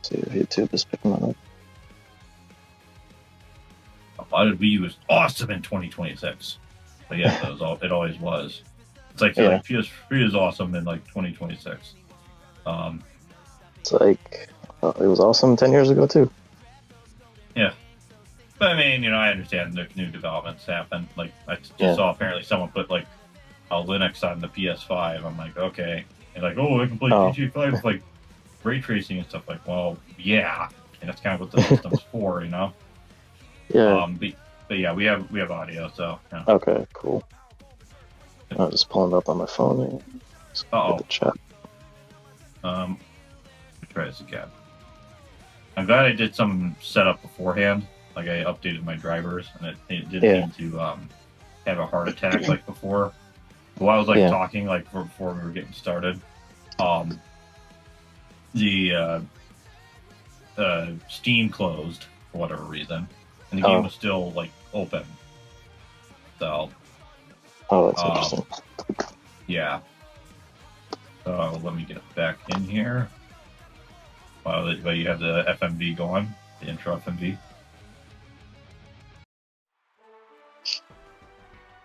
See if YouTube is picking that up. Modded Wii was awesome in 2026. But yeah, that was all. It always was. It's like, Yeah. like PS3 is awesome in like 2026. It's like it was awesome 10 years ago too. Yeah. But I mean, I understand there's new developments happen. Like I just Yeah. saw apparently someone put like a Linux on the PS5. I'm like, okay. And like, oh, I can play Oh. GTA 5 with like ray tracing and stuff. Like, well, yeah. And that's kind of what the system's for, Yeah. But yeah, we have audio, so yeah. Okay, cool. I'll just pull it up on my phone. Uh-oh. The chat. Let me try this again. I'm glad I did some setup beforehand. Like I updated my drivers, and it didn't seem to have a heart attack like before. While I was like talking, like before we were getting started, the Steam closed for whatever reason, and the game was still like open. So. Oh, that's interesting. Yeah. So let me get back in here. While you have the FMV going, the intro FMV.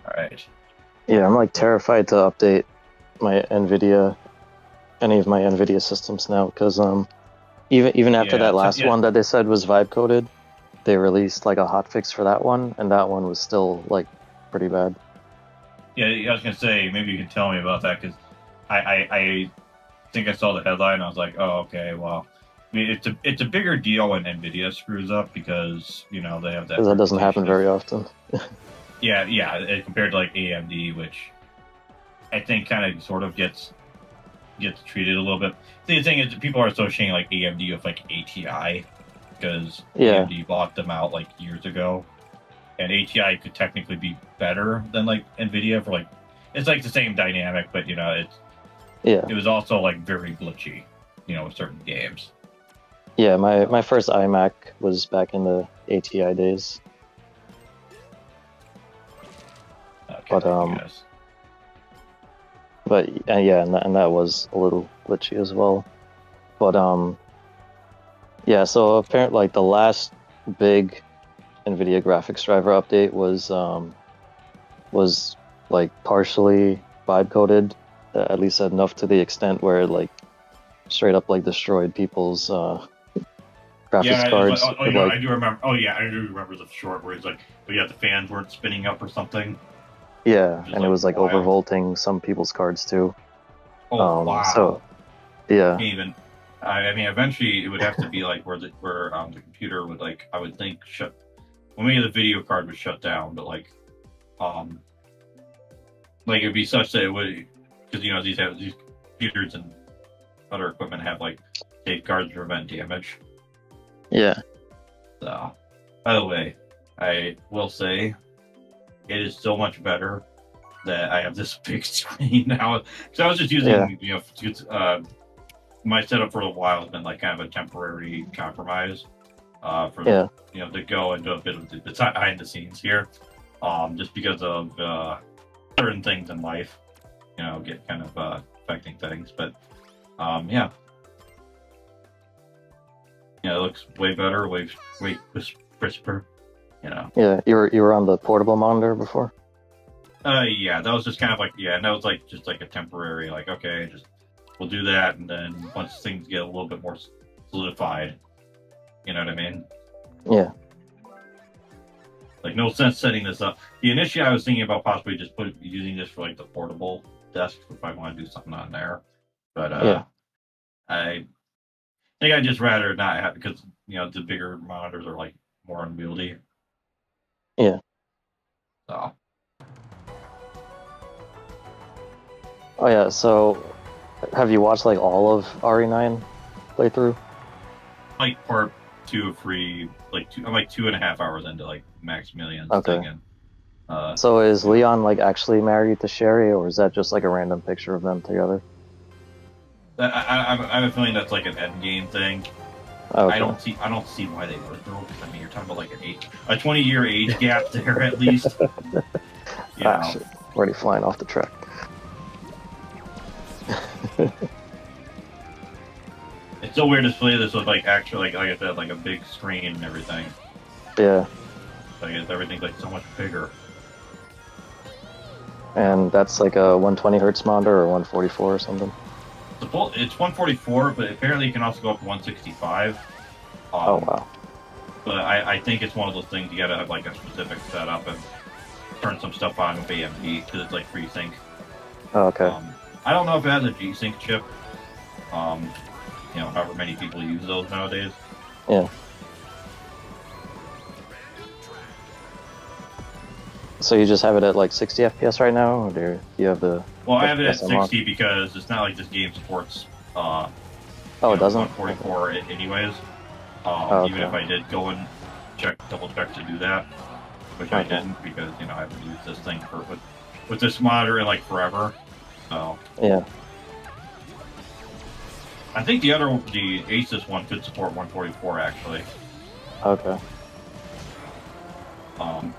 All right. Yeah, I'm like terrified to update my any of my NVIDIA systems now, because even after that last one that they said was vibe coded, they released like a hotfix for that one, and that one was still like pretty bad. Yeah, I was gonna say maybe you can tell me about that, because I think I saw the headline and I was like, oh, okay, well, I mean, it's a bigger deal when NVIDIA screws up, because they have that. Because that doesn't happen very often. yeah, compared to like AMD, which I think kind of sort of gets treated a little bit. The thing is, people are associating like AMD with like ATI, because AMD bought them out like years ago, and ATI could technically be better than like NVIDIA for like, it's like the same dynamic, but it was also like very glitchy, with certain games. Yeah, my first iMac was back in the ATI days. Okay, but yeah, and that was a little glitchy as well. But yeah, so apparently like the last big NVIDIA graphics driver update was like partially vibe coded, at least enough to the extent where it like straight up like destroyed people's graphics cards. I do remember. Oh yeah, I do remember the short where it's like, the fans weren't spinning up or something. Yeah, and it was like overvolting some people's cards too. Oh wow! So yeah. I mean, eventually it would have to be like where the computer would like, I would think, shut. Well, maybe the video card would shut down, but like it'd be such that it would, because these computers and other equipment have like safeguards to prevent damage. Yeah. So, by the way, I will say it is so much better that I have this big screen now. So I was just using, my setup for a while has been like kind of a temporary compromise to go into a bit of the behind the scenes here, just because of certain things in life, get kind of affecting things. But it looks way better, way crisper. Yeah, you were on the portable monitor before? Yeah, that was just kind of like, and that was like just like a temporary, like, okay, we'll do that, and then once things get a little bit more solidified, you know what I mean? Yeah. Like, no sense setting this up. Initially, I was thinking about possibly just using this for like the portable desk if I want to do something on there, but I think I'd just rather not have, because the bigger monitors are like more unwieldy. Yeah. So. Oh yeah, so have you watched like all of RE9 playthrough? Like part 2 of 3, I'm like 2.5 hours into like Maximilian's thing. And, so is Leon like actually married to Sherry, or is that just like a random picture of them together? I have a feeling that's like an endgame thing. Okay. I don't see why they would though. Because I mean, you're talking about like a 20-year age gap there at least. Shit. Already flying off the track. It's so weird to play this with like actually like I said, like a big screen and everything. Yeah. Like everything's like so much bigger. And that's like a 120 hertz monitor or 144 or something. It's 144, but apparently it can also go up to 165. Oh wow. But I think it's one of those things you gotta have like a specific setup and turn some stuff on with AMD because it's like FreeSync. Oh, okay. I don't know if it has a G-Sync chip. You know, however many people use those nowadays. Yeah. So you just have it at like 60 FPS right now, or do you have the? Well, I have it at FPS 60 because it's not like this game supports. Oh, it doesn't. 144 anyways. Okay. Even if I did go and double check to do that, which I didn't because you know I haven't used this thing with this monitor in like forever. So yeah. I think the Asus one could support 144 actually. Okay.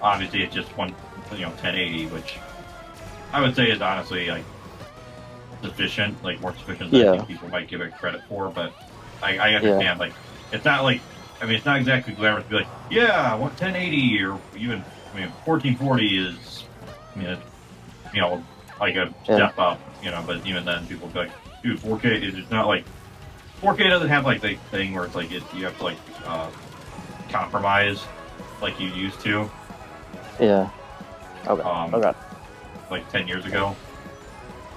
Obviously it's just 1080, which I would say is honestly like sufficient, like more sufficient than I think people might give it credit for. But I understand like it's not like it's not exactly glamorous to be like 1080 or even 1440 is like a step up, but even then people be like, dude, 4K is it's not like 4K doesn't have like the thing where it's like you have to like compromise like you used to. Yeah. Okay. Okay. Like 10 years ago.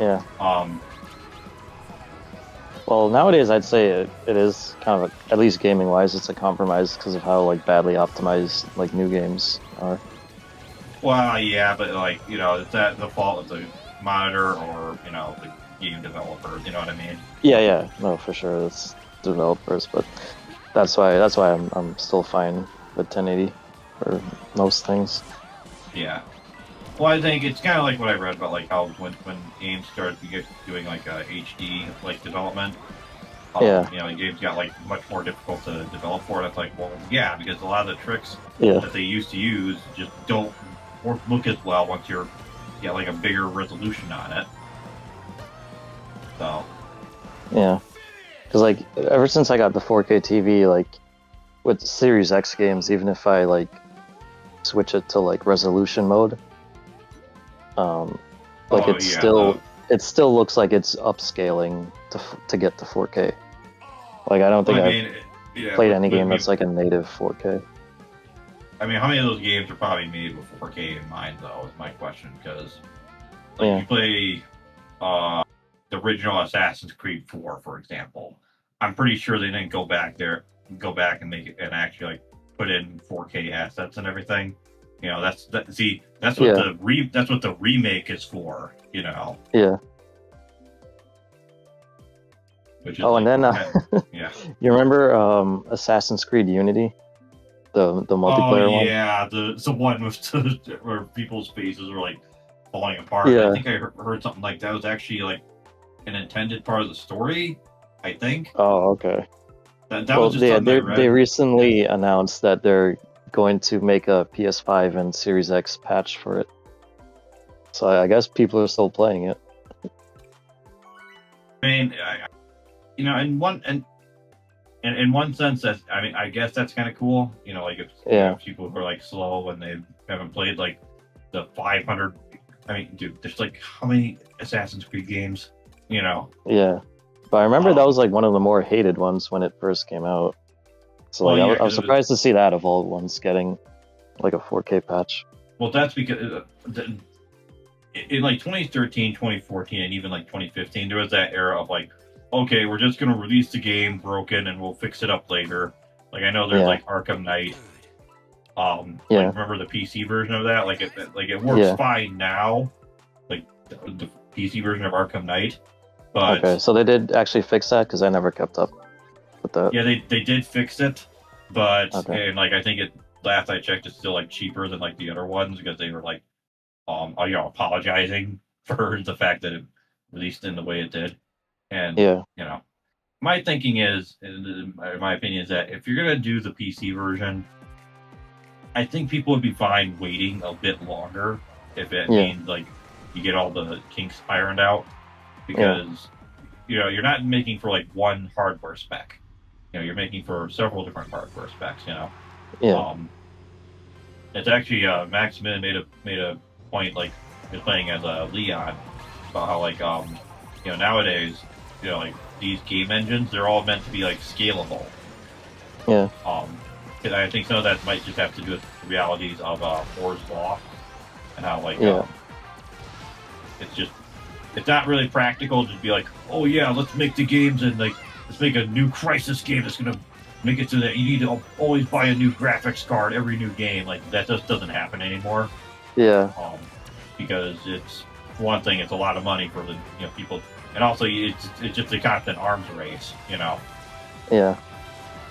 Yeah. Well, nowadays I'd say it is kind of at least gaming wise, it's a compromise because of how like badly optimized like new games are. Well, yeah, but like it's that the fault of the monitor or the game developers. You know what I mean? Yeah. No, for sure, it's developers, but that's why I'm still fine with 1080 for most things. Yeah. Well, I think it's kind of like what I read about, like how when games started to get doing like HD like development, games got like much more difficult to develop for. That's like, well, yeah, because a lot of the tricks that they used to use just don't look as well once you're like a bigger resolution on it. So. Yeah, because like ever since I got the 4K TV, like with Series X games, even if I like switch it to like resolution mode. It still looks like it's upscaling to get to 4K. Like I don't think I've played any game that's like a native 4K. I mean, how many of those games are probably made with 4K in mind, though? Is my question because like you play the original Assassin's Creed 4, for example. I'm pretty sure they didn't go back and make it and actually like put in 4K assets and everything. That's what the remake is for. Yeah. Which is and then you remember Assassin's Creed Unity, the multiplayer one? Oh yeah, the one with where people's faces were like falling apart. Yeah. I think I heard something like that was actually like an intended part of the story. I think. Oh, okay. That was just they recently announced that they're going to make a PS5 and Series X patch for it. So I guess people are still playing it. I mean, in one sense, I guess that's kind of cool. Like if people who are like slow when they haven't played like the 500. I mean, dude, there's like how many Assassin's Creed games? Yeah, but I remember that was like one of the more hated ones when it first came out. So I was surprised to see that of all ones getting like a 4K patch. Well, that's because in like 2013, 2014, and even like 2015, there was that era of like, okay, we're just gonna release the game broken and we'll fix it up later. Like I know there's like Arkham Knight. Like, remember the PC version of that? Like it works fine now, like the PC version of Arkham Knight. But okay, so they did actually fix that because I never kept up with that. Yeah, they did fix it, but and like I think last I checked, it's still like cheaper than like the other ones because they were like, apologizing for the fact that it released in the way it did. And my thinking is, in my opinion, is that if you're gonna do the PC version, I think people would be fine waiting a bit longer if it means like you get all the kinks ironed out, because you're not making for like one hardware spec. you're making for several different hardware specs. Yeah. It's actually Maximin made a point like just playing as a Leon about how like nowadays like these game engines, they're all meant to be like scalable. Yeah. And I think some of that might just have to do with the realities of Moore's law and how like it's not really practical to be like, oh yeah, let's make the games and like let's make a new Crisis game that's gonna make it so that you need to always buy a new graphics card every new game. Like that just doesn't happen anymore. Yeah. Because it's one thing, it's a lot of money for the people, and also it's just a constant arms race. Yeah.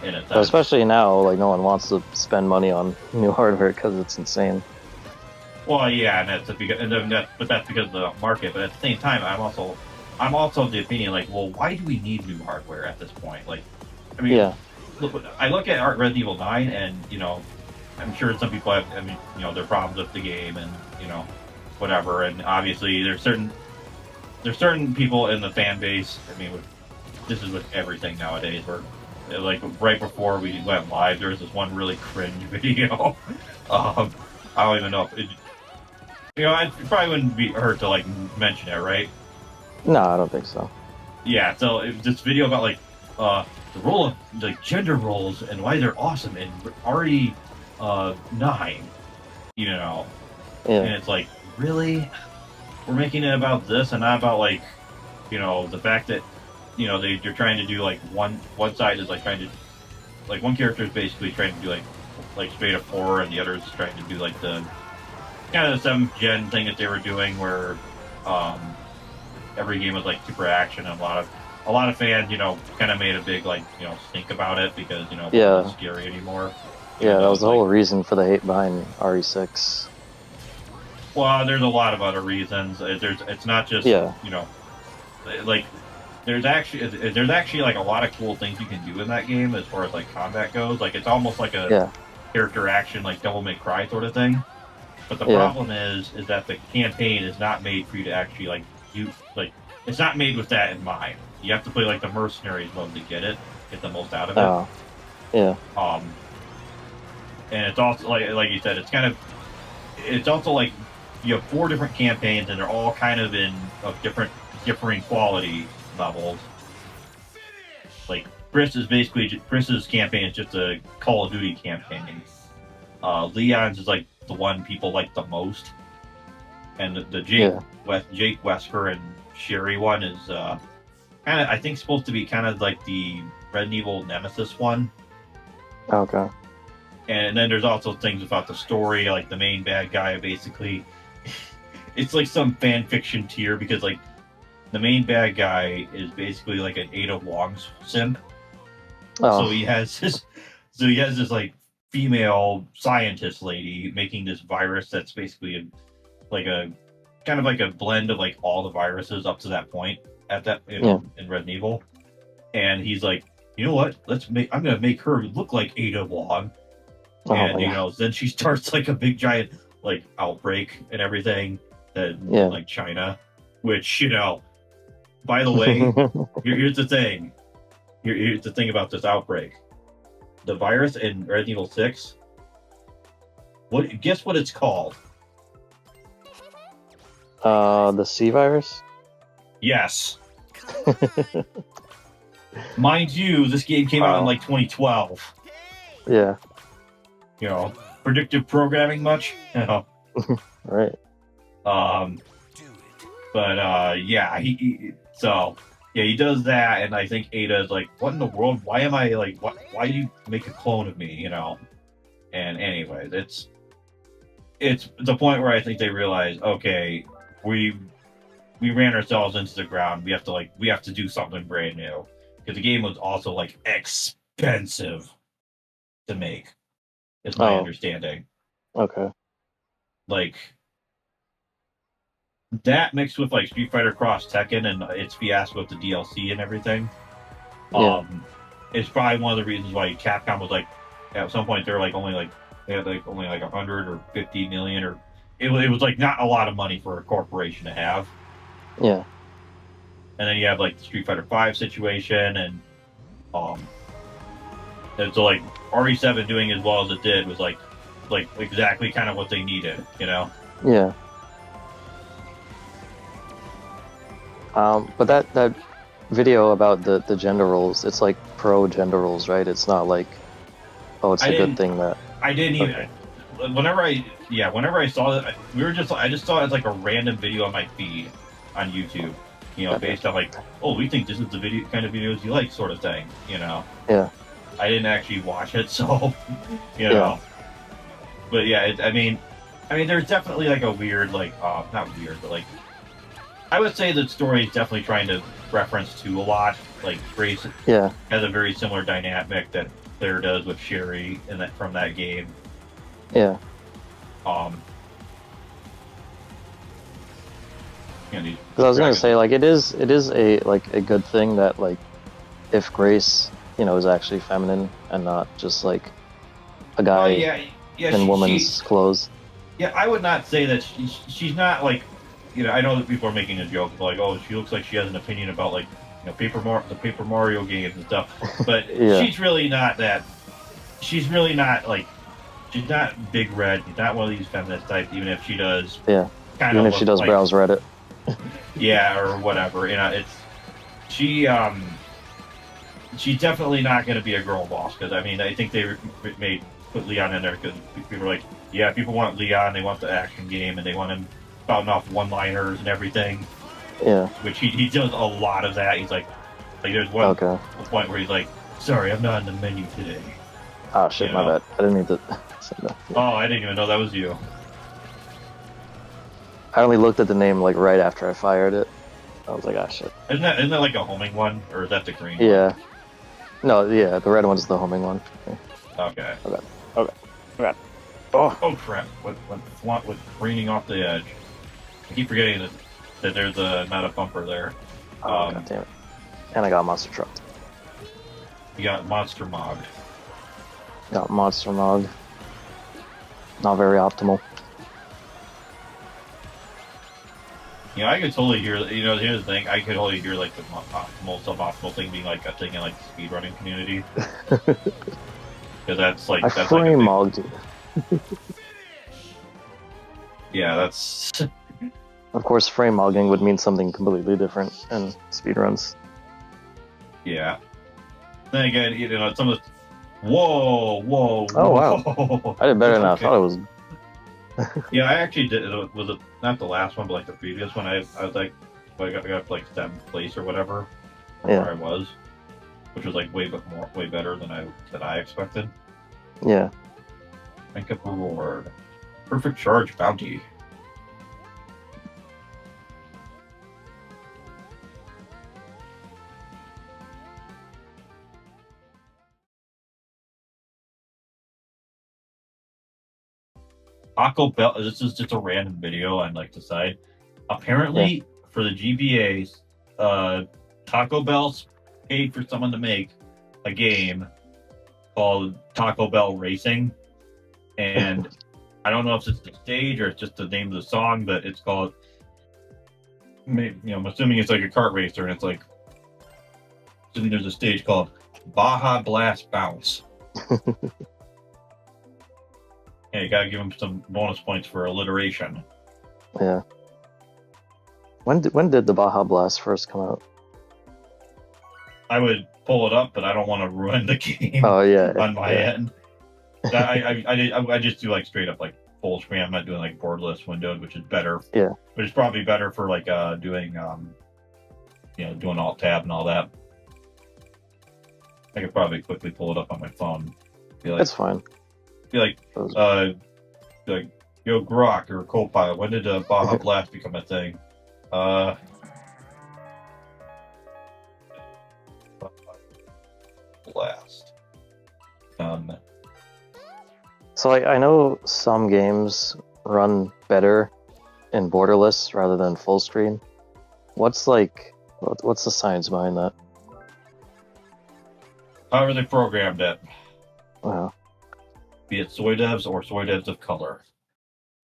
And especially now, like no one wants to spend money on new hardware because it's insane. Well, yeah, and that's because of the market. But at the same time, I'm also of the opinion like, well, why do we need new hardware at this point? Like, I mean, I look at Resident Evil 9, and I'm sure some people have, their problems with the game, and whatever. And obviously, there's certain people in the fan base. I mean, this is with everything nowadays. Where like right before we went live, there was this one really cringe video. I don't even know if it probably wouldn't be hurt to like mention it, right? No, I don't think so. Yeah, so this video about like the role of like gender roles and why they're awesome and already 9, Yeah. And it's like, really? We're making it about this and not about like, the fact that they're trying to do like one side is like trying to like one character is basically trying to do like straight up horror, and the other is trying to do like the kind of the 7th gen thing that they were doing where every game was like super action, and a lot of fans kind of made a big like stink about it because it wasn't scary anymore. Yeah, that was the whole reason for the hate behind RE6. Well, there's a lot of other reasons. It's not just like there's actually like a lot of cool things you can do in that game as far as like combat goes. Like it's almost like a character action like Devil May Cry sort of thing. But the problem is that the campaign is not made for you to actually like it's not made with that in mind. You have to play like the mercenaries mode to get the most out of it. Yeah. And it's also like you said, it's also like you have 4 different campaigns, and they're all kind of differing quality levels. Like Chris's campaign is just a Call of Duty campaign. Leon's is like the one people like the most, and the Jake Wesker and Sherry one is kind of, I think, supposed to be kind of like the Resident Evil Nemesis one. Okay. And then there's also things about the story, like the main bad guy basically it's like some fan fiction tier, because like the main bad guy is basically like an Ada Wong's simp. So he has this like female scientist lady making this virus that's basically a kind of like a blend of like all the viruses up to that point in Resident Evil. And he's like, you know what? I'm gonna make her look like Ada Wong. And then she starts like a big giant like outbreak and everything like China, which by the way, here's the thing. Here's the thing about this outbreak. The virus in Resident Evil 6. Guess what it's called? The C virus? Yes. Mind you, this game came out in like 2012. Yeah. Predictive programming much? Right. But he does that, and I think Ada is like, what in the world? Why am I like, why do you make a clone of me? And anyways, it's the point where I think they realize, okay, we ran ourselves into the ground. We have to do something brand new, because the game was also like expensive to make. Is my understanding. Okay. Like that mixed with like Street Fighter Cross Tekken and its fiasco with the DLC and everything. It's probably one of the reasons why Capcom was like, at some point they had only like 100 or 50 million, or it was like not a lot of money for a corporation to have. Yeah. And then you have like the Street Fighter 5 situation, and And so like RE7 doing as well as it did was like exactly kind of what they needed, you know? Yeah. But that video about the gender roles, it's like pro gender roles, right? It's not like, oh, it's a good thing that. I didn't even. Okay. Whenever I saw it, I just saw it as like a random video on my feed on YouTube. You know, based on like, oh, we think this is the video kind of videos you like, sort of thing. You know. Yeah. I didn't actually watch it, so you know. Yeah. But yeah, I mean, there's definitely like a weird, like, not weird, but like, I would say the story is definitely trying to reference to a lot. Like Grace has a very similar dynamic that Claire does with Sherry in that from that game. Yeah. Because I was gonna say, like, it is a like a good thing that, like, if Grace, you know, is actually feminine and not just like a guy in woman's clothes. Yeah, I would not say that she's not like, you know, I know that people are making a joke like, oh, she looks like she has an opinion about like, you know, the Paper Mario games and stuff, but she's really not that. She's really not like, she's not Big Red. She's not one of these feminist types, even if she does. Yeah. Even if she does like, browse Reddit. Yeah, or whatever. You know, it's she's definitely not going to be a girl boss because I mean I think they put Leon in there because people were like, yeah, people want Leon, they want the action game, and they want him spouting off one-liners and everything. Yeah. Which he does a lot of that. He's like there's one point where he's like, sorry, I'm not on the menu today. Oh shit, you know? My bad. I didn't mean to say that. Yeah. Oh, I didn't even know that was you. I only looked at the name like right after I fired it. I was like, ah, shit. Isn't that like a homing one, or is that the green? Yeah. One? No, yeah, the red one's the homing one. Okay. Okay. Oh crap! With careening off the edge. I keep forgetting that there's not a bumper there. Oh god damn it! And I got monster trucked. You got monster mogged. Got monster mogged. Not very optimal. You know, I could totally hear. You know, here's the thing. I could totally hear like the optimal, suboptimal thing being like a thing in like the speedrunning community. Because that's like that's frame like mogged you. Yeah, that's. Of course, frame mogging would mean something completely different in speedruns. Yeah. Then again, you know, some of the. Whoa! Oh wow! I did better than I thought it was. Yeah, I actually did. Was it not the last one, but like the previous one? I was like, I got like 7th place or whatever, where I was, which was like way better than I expected. Yeah. Rank up reward, perfect charge bounty. Taco Bell. This is just a random video on like the side. Apparently, for the GBAs, Taco Bell paid for someone to make a game called Taco Bell Racing, and I don't know if it's the stage or it's just the name of the song, but it's called. You know, I'm assuming it's like a kart racer, and it's like. There's a stage called Baja Blast Bounce. Yeah, you gotta give him some bonus points for alliteration. Yeah. When did the Baja Blast first come out? I would pull it up, but I don't want to ruin the game. Oh yeah. On my end. I just do like straight up like full screen. I'm not doing like borderless windowed, which is better. Yeah. But it's probably better for like doing you know, doing alt tab and all that. I could probably quickly pull it up on my phone. That's fine. Be like, yo, Grok or Copilot, when did Baja Blast become a thing? Blast. So I know some games run better in borderless rather than full screen. What's the science behind that? However they programmed it. Wow. Be it soy devs or soy devs of color.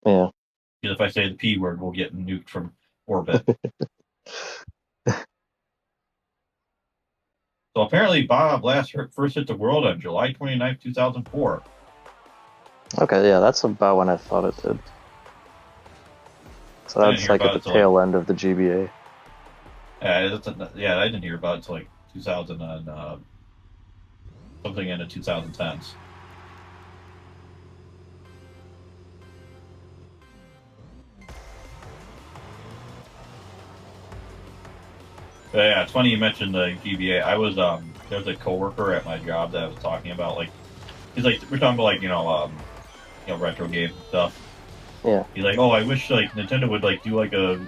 Yeah. Because if I say the P word, we'll get nuked from orbit. So So apparently, Baja Blast first hit the world on July 29th, 2004. Okay, yeah, that's about when I thought it did. So that's like at the tail end of the GBA. Yeah, I didn't hear about it until like 2000 and something into 2010s. But yeah, it's funny you mentioned the GBA. I was there was a coworker at my job that was talking about like he's like we're talking about like retro game stuff. Yeah. He's like, oh, I wish like Nintendo would like do like would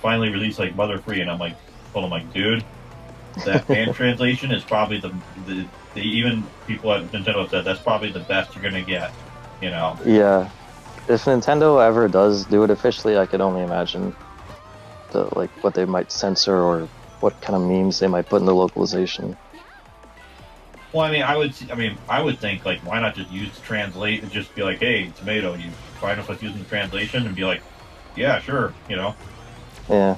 finally release like Mother Free, and I'm like, told him like, dude, that fan translation is probably the even people at Nintendo said that's probably the best you're gonna get, you know. Yeah. If Nintendo ever does do it officially, I could only imagine what they might censor or what kind of memes they might put in the localization. Well, I would think like why not just use translate and just be like, hey, Tomato, you fine with us using the translation, and be like, yeah, sure, you know. Yeah.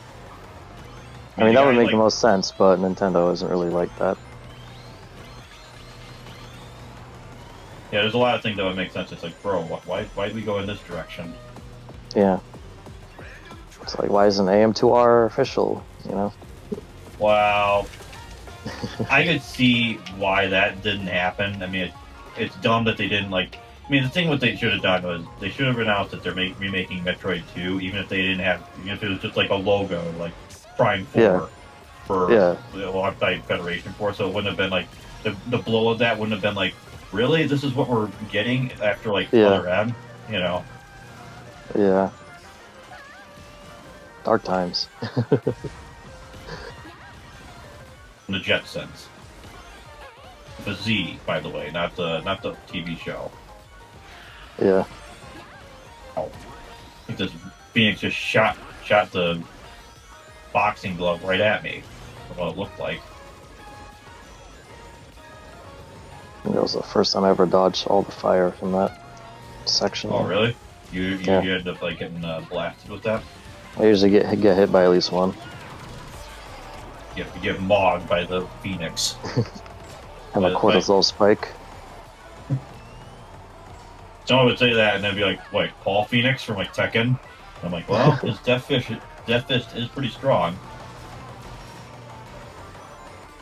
I mean that would make the most sense, but Nintendo isn't really like that. Yeah, there's a lot of things that would make sense. It's like, bro, why did we go in this direction? Yeah. It's like, why isn't AM2R official, you know? Well, I could see why that didn't happen. I mean, it's dumb that they didn't, like... I mean, the thing what they should have done was they should have announced that they're remaking Metroid 2, even if they didn't have... Even if it was just like a logo, like Prime 4 for the Loctite Federation 4, so it wouldn't have been like... The blow of that wouldn't have been like, really? This is what we're getting after, like, Other M? You know? Yeah. Dark times. The Jetsons. The Z, by the way, not the TV show. Yeah. Oh. I think this Phoenix just shot the boxing glove right at me. What it looked like. It was the first time I ever dodged all the fire from that section. Oh, really? You ended up like getting blasted with that? I usually get hit by at least one. You get mogged by the Phoenix. And a cortisol spike. Someone would say that, and they'd be like, "What, Paul Phoenix from like Tekken?" I'm like, "Well, his Death Fist is pretty strong."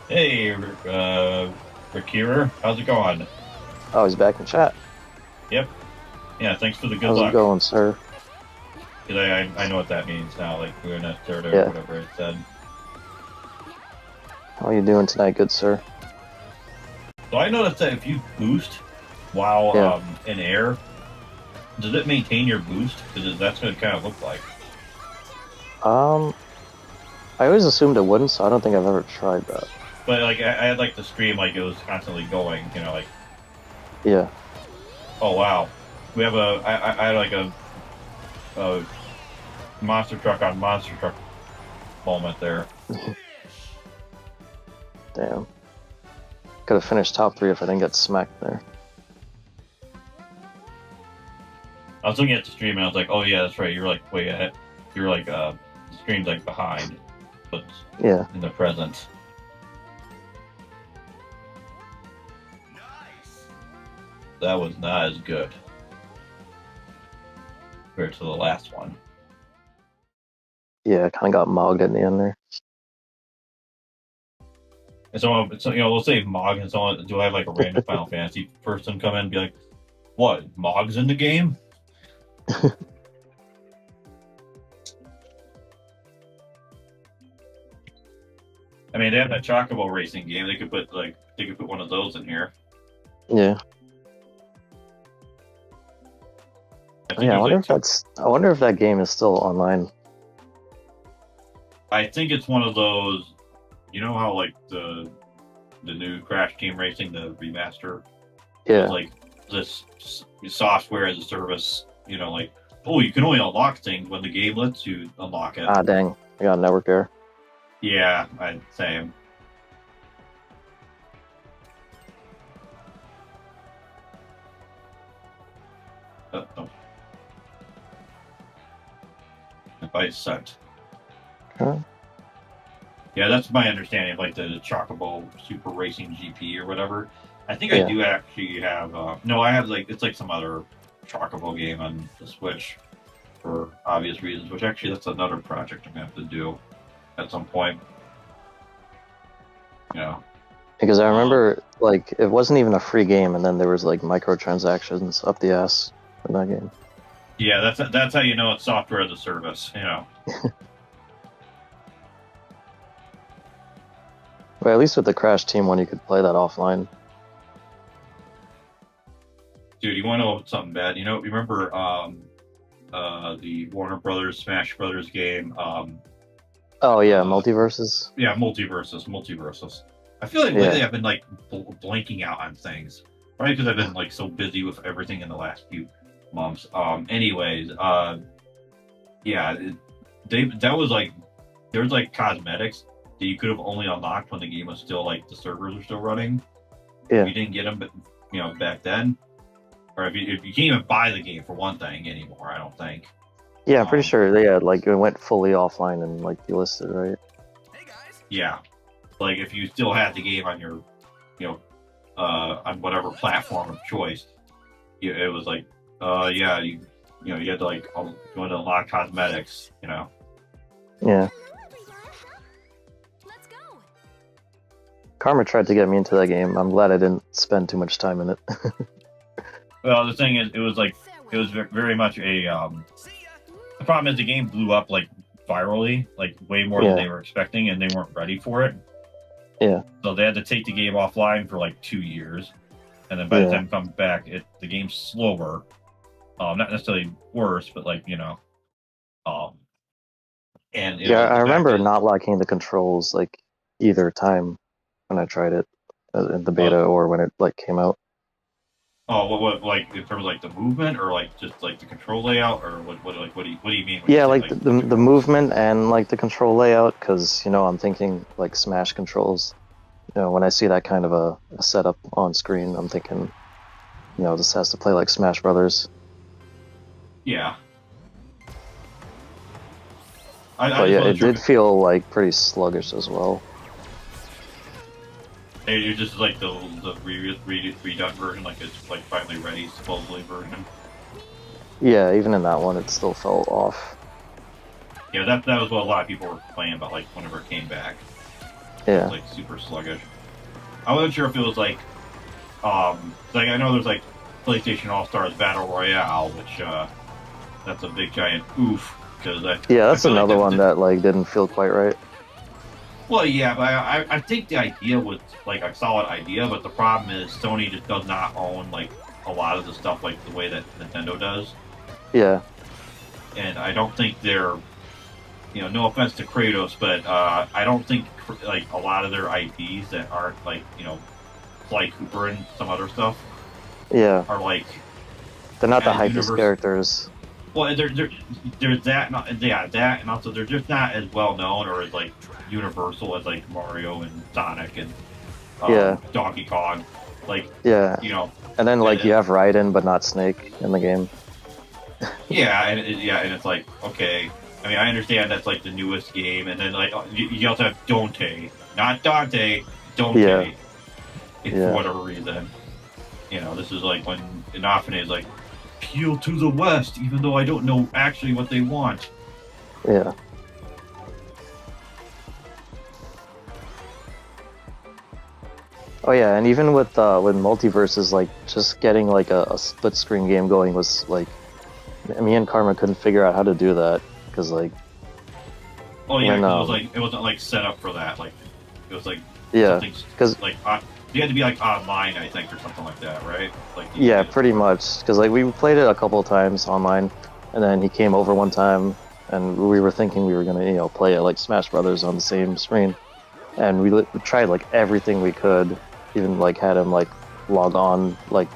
Hey, Rakira, how's it going? Oh, he's back in chat. Yep. Yeah, thanks for the good luck. How's it going, sir? I know what that means now. Like we're in a third or whatever it said. How are you doing tonight, good sir? So I noticed that if you boost while in air, does it maintain your boost? Because that's what it kind of looked like. I always assumed it wouldn't, so I don't think I've ever tried that. But like I had like the stream like it was constantly going, you know, like. Yeah. Oh wow, we have I had like a monster truck on monster truck moment there. Damn. Could have finished top 3 if I didn't get smacked there. I was looking at the stream and I was like, oh yeah, that's right. You're like way ahead. You're like the stream's like behind, but in the present. That was not as good compared to the last one. Yeah, I kind of got mogged at the end there. And so let's say Mog and someone do I have like a random Final Fantasy person come in and be like, "What? Mog's in the game?" I mean, they have that Chocobo racing game. They could put one of those in here. Yeah. I wonder if that game is still online. I think it's one of those. You know how like the new Crash Team Racing, the remaster. Yeah. It's like this software as a service. You know, like you can only unlock things when the game lets you unlock it. Ah, dang! I got a network error. Yeah, same. Oh. Invite sent. Huh? Yeah, that's my understanding of like the Chocobo Super Racing GP or whatever. I think I Yeah. do actually have. No, I have like it's like some other Chocobo game on the Switch for obvious reasons. Which actually, that's another project I'm gonna have to do at some point. You know. Because I remember, like, it wasn't even a free game, and then there was like microtransactions up the ass in that game. Yeah, that's how you know it's software as a service. You know. But at least with the Crash Team one, you could play that offline. Dude, you want to know something bad? You know, remember the Warner Brothers Smash Brothers game? Oh yeah, multiverses. Yeah, multiverses. I feel like lately I've been like blanking out on things, right? Because I've been like so busy with everything in the last few months. Anyways, yeah, that was like there's like cosmetics that you could have only unlocked when the game was still like the servers were still running. Yeah. You didn't get them, but you know back then, or if you can't even buy the game for one thing anymore, I don't think. Yeah, I'm pretty sure they had like it went fully offline and like delisted, right? Yeah, like if you still had the game on your, you know, on whatever platform of choice, it was like, yeah, you know, you had to like go into unlock cosmetics, you know. Yeah. Karma tried to get me into that game. I'm glad I didn't spend too much time in it. Well, the thing is, it was very much a. The problem is the game blew up like virally, like way more than they were expecting, and they weren't ready for it. Yeah. So they had to take the game offline for like 2 years, and then by the time it comes back, the game's slower. Not necessarily worse, but like you know. And I remember not liking the controls like either time when I tried it in the beta or when it like came out. Oh, what like in terms of like the movement or like just like the control layout or what do you mean? Yeah, like the movement and like the control layout, because you know I'm thinking like Smash controls. You know, when I see that kind of a setup on screen, I'm thinking, you know, this has to play like Smash Brothers. Yeah. But yeah, it did feel like pretty sluggish as well. Hey, you're just like the redone version, like it's like finally ready, supposedly version. Yeah, even in that one, it still felt off. Yeah, that was what a lot of people were complaining about, like whenever it came back. Yeah. It was like super sluggish. I wasn't sure if it was like I know there's like PlayStation All Stars Battle Royale, which that's a big giant oof because that's another one that like didn't feel quite right. Well, yeah, but I think the idea was like a solid idea, but the problem is Sony just does not own like a lot of the stuff like the way that Nintendo does. Yeah. And I don't think they're, you know, no offense to Kratos, but I don't think like a lot of their IPs that aren't like, you know, Sly Cooper and some other stuff. Yeah. Are like. They're not the hypest characters. Well, there's that, that, and also they're just not as well known or as like universal as like Mario and Sonic and Donkey Kong, like you know. And then like you have Raiden but not Snake in the game. And it's like okay. I mean, I understand that's like the newest game, and then like you also have Dante, not Dante, Dante. For whatever reason, you know, this is like when Inafune is like. Appeal to the West, even though I don't know actually what they want. Yeah. Oh yeah, and even with multiverses, like just getting like a split screen game going was like, me and Karma couldn't figure out how to do that because like. Oh yeah, it wasn't like set up for that. Like it was like because like. You had to be like online, I think, or something like that, right? Like pretty much. Because like we played it a couple of times online, and then he came over one time, and we were thinking we were gonna play it like Smash Brothers on the same screen, and we tried like everything we could, even like had him like log on, like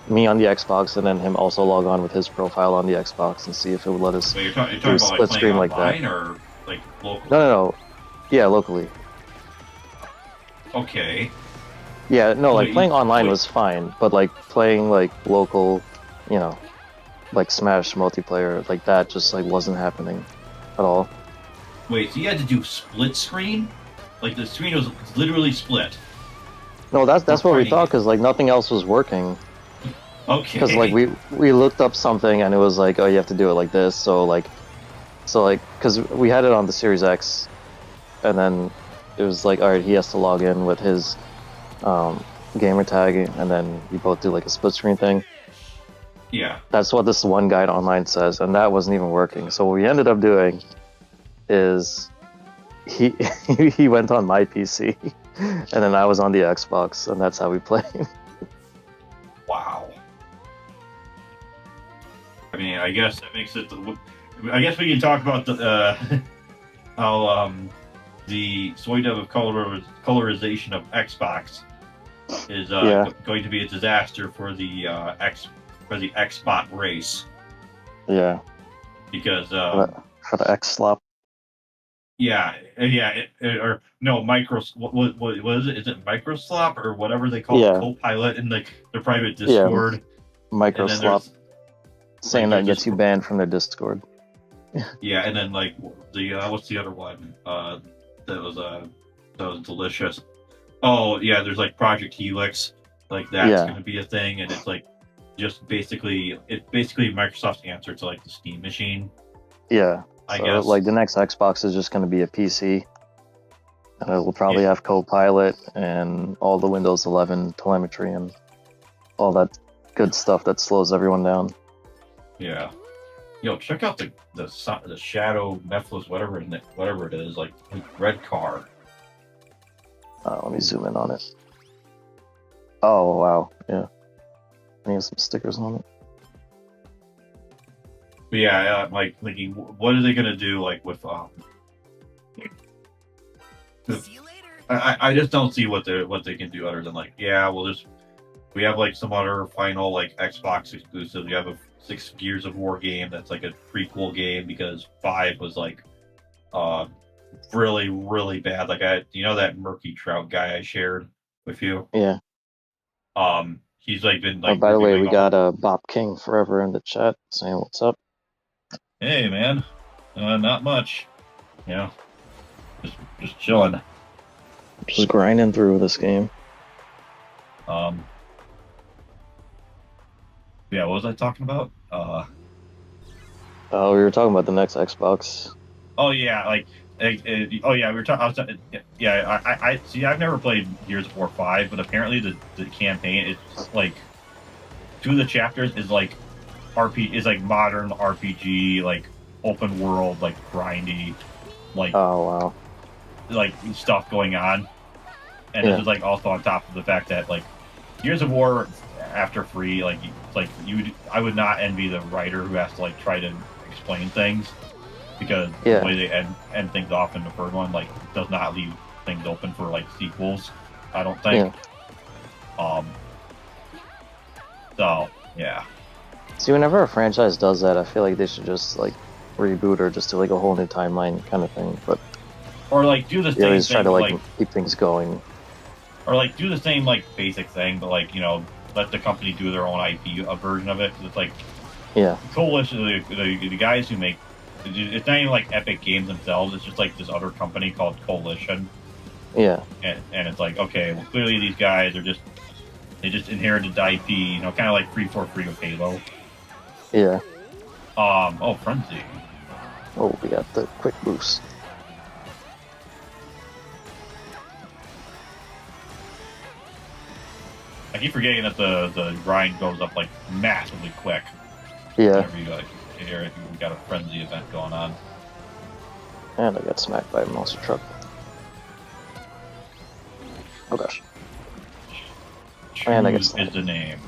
me on the Xbox, and then him also log on with his profile on the Xbox and see if it would let us do a split like screen like that. Or like locally? No. Yeah, locally. Okay. Yeah, no, like playing online was fine, but like playing like local, you know, like Smash multiplayer, like that just like wasn't happening at all. Wait, so you had to do split screen? Like the screen was literally split. No, that's what we thought, because like nothing else was working. Okay. Because like we looked up something and it was like, oh, you have to do it like this. So because we had it on the Series X, and then it was like, all right, he has to log in with his gamer tag, and then you both do like a split screen thing. Yeah. That's what this one guide online says, and that wasn't even working. So what we ended up doing is he he went on my PC, and then I was on the Xbox, and that's how we played. Wow. I mean, I guess that makes it. I guess we can talk about the how the sort of colorization of Xbox is going to be a disaster for the Xbox race. Yeah. Because for the X slop. Yeah, or no, what is it? Is it Microslop or whatever they call it, Copilot in their private Discord? Yeah, Microslop. Saying that gets you banned from their Discord. Yeah, and then like the what's the other one? That was delicious. Oh yeah, there's like Project Helix, like that's going to be a thing, and it's like just basically Microsoft's answer to like the Steam machine. Yeah. I guess like the next Xbox is just going to be a PC, and it will probably have Copilot and all the Windows 11 telemetry and all that good stuff that slows everyone down. Yeah. Yo, check out the Shadow Nephilis, whatever it is, like red car. Let me zoom in on it. Oh wow, yeah. I have some stickers on it. But yeah, I'm like thinking, what are they gonna do? Like with See you later. I just don't see what they can do other than like, yeah, we have like some other final like Xbox exclusive. We have a 6 Gears of War game that's like a prequel game because 5 was like really, really bad. Like that Murky Trout guy I shared with you? Yeah. He's like been like. Oh, by the way, we got Bob King Forever in the chat saying what's up. Hey man, not much. You know, just chilling. Just grinding through this game. Yeah, what was I talking about? We were talking about the next Xbox. Oh yeah, we were talking. Yeah, I see. I've never played Gears of War 5, but apparently the campaign is like 2 of the chapters is like modern RPG, like open world, like grindy, like like stuff going on, and this is like also on top of the fact that like Gears of War after free, I would not envy the writer who has to like try to explain things, because the way they end things off in the third one like does not leave things open for like sequels, I don't think. So yeah. See, whenever a franchise does that, I feel like they should just like reboot or just do like a whole new timeline kind of thing. But or like do the same always thing, try to like keep things going. Or like do the same like basic thing, but like let the company do their own IP version of it. Cause it's like Coalition, the guys who make it's not even like Epic Games themselves. It's just like this other company called Coalition. Yeah. And it's like, okay, well clearly these guys are they just inherited the IP, kind of like 343 with Halo. Yeah. Oh, Frenzy. Oh, we got the quick boost. I keep forgetting that the grind goes up like massively quick. Yeah. Whenever you got a Frenzy event going on. And I got smacked by a monster truck. Oh gosh. And I get is the name.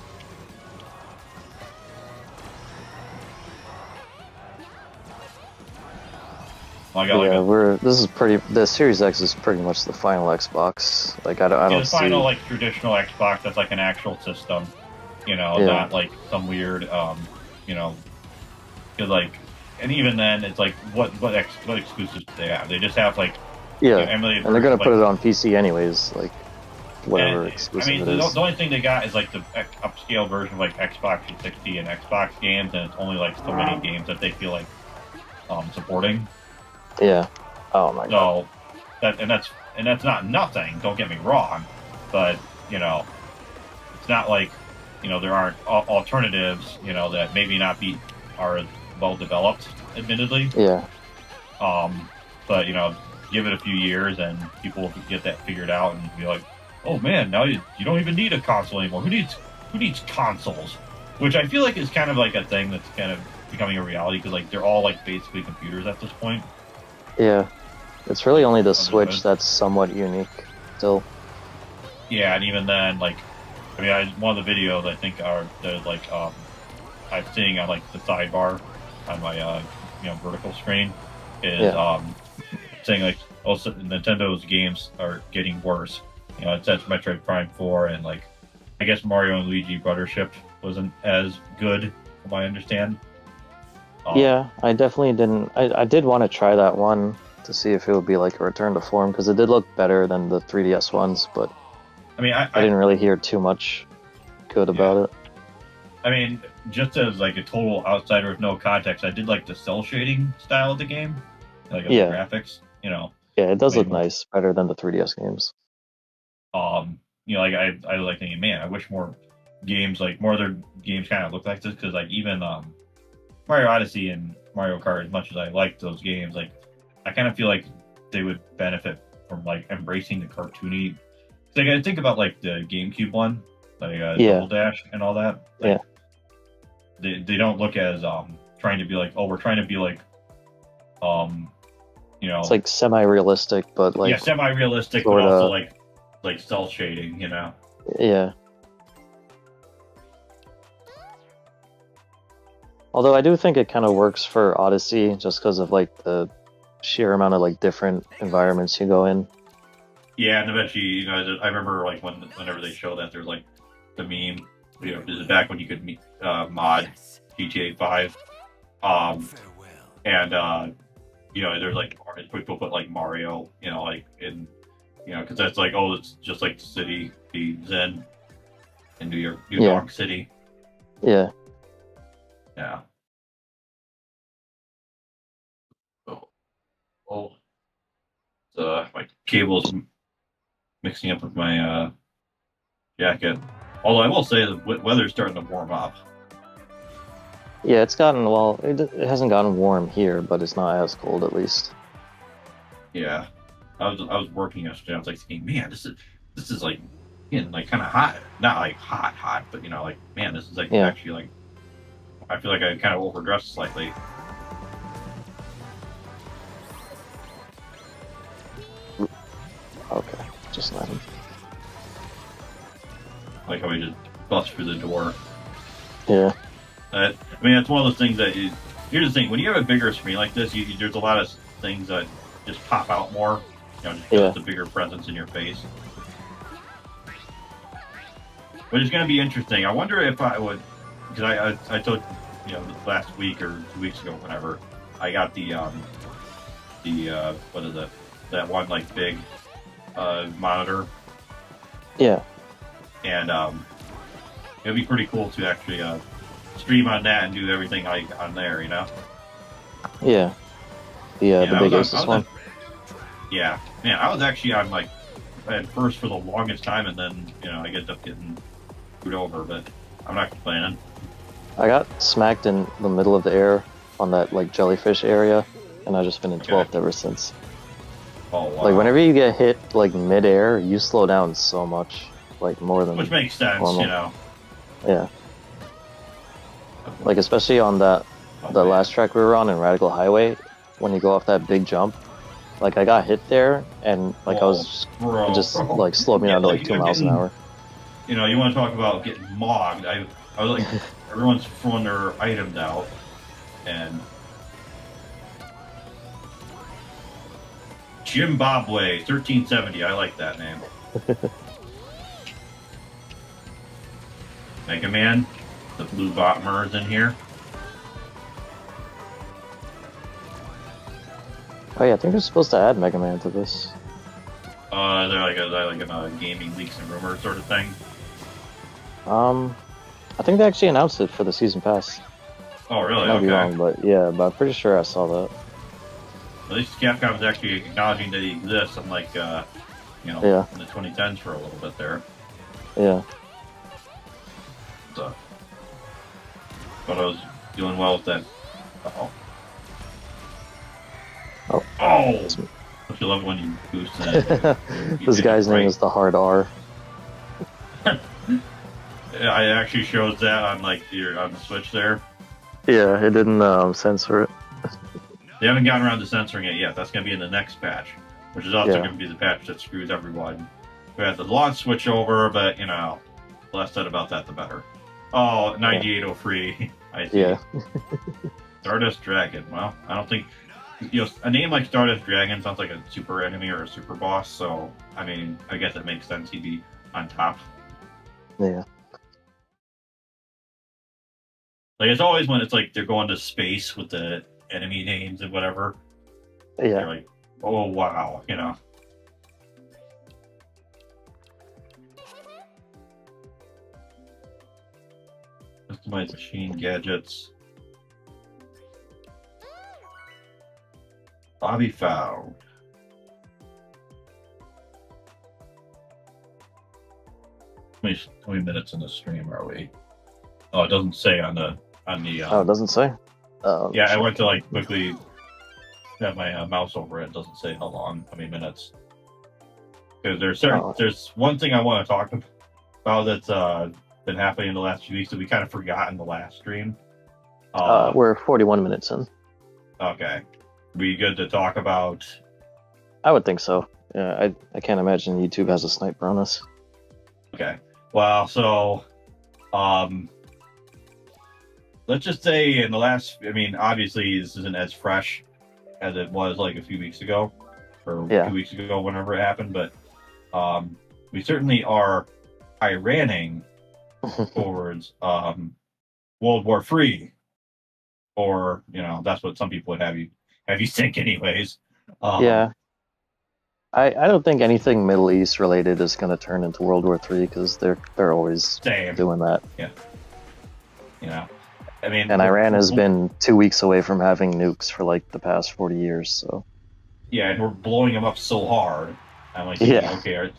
Well, the Series X is pretty much the final Xbox. Like I don't see the final like traditional Xbox that's like an actual system, not like some weird, because like, and even then it's like what exclusives do they have? They just have like and they're gonna put it on PC anyways, like whatever exclusive it is. The only thing they got is like the upscale version of like Xbox 360 and Xbox games, and it's only like so many games that they feel like supporting. Yeah. Oh my god. So that's not nothing. Don't get me wrong, but you know, it's not like there aren't alternatives. That maybe not are well developed, admittedly. Yeah. But give it a few years and people will get that figured out and be like, oh man, now you don't even need a console anymore. Who needs consoles? Which I feel like is kind of like a thing that's kind of becoming a reality because like they're all like basically computers at this point. Yeah. It's really only the Switch that's somewhat unique still. Yeah, and even then, like, I mean, one of the videos I think I'm seeing on like the sidebar on my vertical screen is saying like also Nintendo's games are getting worse. It says Metroid Prime 4 and like I guess Mario and Luigi Brothership wasn't as good, from what I understand. Yeah, I definitely didn't. I did want to try that one to see if it would be like a return to form because it did look better than the 3DS ones, but I mean, I didn't really hear too much good about it. I mean, just as like a total outsider with no context, I did like the cell shading style of the game, like the graphics. Yeah, it does look nice, better than the 3DS games. Like I like thinking, man, I wish more games, like more other games, kind of look like this because like even Mario Odyssey and Mario Kart, as much as I like those games, like I kind of feel like they would benefit from like embracing the cartoony. Like I think about like the GameCube one, like Double Dash and all that. Like, they don't look as trying to be like, oh, we're trying to be like it's like semi-realistic, but like semi-realistic, but also like cell shading, Yeah. Although I do think it kind of works for Odyssey just because of like the sheer amount of like different environments you go in. Yeah, and eventually, I remember like whenever they show that, there's like the meme, this is back when you could mod GTA 5, and there's like people put like Mario, like in, because that's like, oh, it's just like the city, be Zen, in New York City. Yeah. Yeah. Oh, my cable's mixing up with my jacket. Although I will say the weather's starting to warm up. Yeah, it's gotten, well, it hasn't gotten warm here, but it's not as cold at least. Yeah, I was working yesterday. I was like thinking, man, this is like getting like kind of hot. Not like hot, but like, man, this is like actually like, I feel like I kind of overdressed slightly. Okay, just let him. Like how we just bust through the door. Yeah. I mean, it's one of those things that here's the thing: when you have a bigger screen like this, there's a lot of things that just pop out more. Just because it's a bigger presence in your face. But it's going to be interesting. I wonder if I would, because I told last week or 2 weeks ago, whenever I got the what is it? That one like big monitor. Yeah. And it'd be pretty cool to actually stream on that and do everything like on there, Yeah. The big Asus one. Yeah, man, I was actually on like at first for the longest time, and then I ended up getting screwed over, but I'm not complaining. I got smacked in the middle of the air on that like jellyfish area, and I've just been in 12th ever since. Oh wow! Like whenever you get hit like mid-air, you slow down so much, like more than which makes sense, normal. Yeah. Like especially on the last track we were on in Radical Highway, when you go off that big jump, like I got hit there, and like it just like slowed me down to like 2 miles an hour. You want to talk about getting mogged? I was like, everyone's throwing their items out, and Zimbabwe 1370. I like that name. Mega Man, the blue bomber is in here. Oh yeah, I think they're supposed to add Mega Man to this. They're like a gaming leaks and rumors sort of thing. I think they actually announced it for the season pass. Oh really? I might be wrong, but yeah, but I'm pretty sure I saw that. At least Capcom's actually acknowledging that he exists, unlike in the 2010s for a little bit there. Yeah. So, but I was doing well with that. Oh! Don't you love when you boost it? This guy's name is the Hard R. It actually shows that on on the Switch there. Yeah, it didn't censor it. They haven't gotten around to censoring it yet. That's going to be in the next patch, which is also going to be the patch that screws everyone. We had the launch switch over, but the less said about that, the better. Oh, 9803. I see. Yeah. Stardust Dragon. Well, I don't think a name like Stardust Dragon sounds like a super enemy or a super boss. So I mean, I guess it makes sense he'd be on top. Yeah. Like it's always when it's like they're going to space with the enemy names and whatever. Yeah. You're like, oh wow, Customize machine gadgets. Bobby found. How many minutes in the stream are we? Oh, it doesn't say on the. Oh, it doesn't say. Yeah, I went to quickly have my mouse over it. It doesn't say how long, how many minutes. Because there's one thing I want to talk about that's been happening in the last few weeks that we kind of forgot in the last stream. We're 41 minutes in. Okay. We good to talk about? I would think so. Yeah, I can't imagine YouTube has a sniper on us. Okay. Well, so, let's just say in the last, obviously this isn't as fresh as it was a few weeks ago, or 2 weeks ago, whenever it happened, but we certainly are Iraning towards World War III, or that's what some people would have you think, anyways. Yeah, I don't think anything Middle East related is going to turn into World War III because they're always doing that. Yeah, and Iran has been 2 weeks away from having nukes for the past 40 years. So yeah, and we're blowing them up so hard. I'm thinking, okay,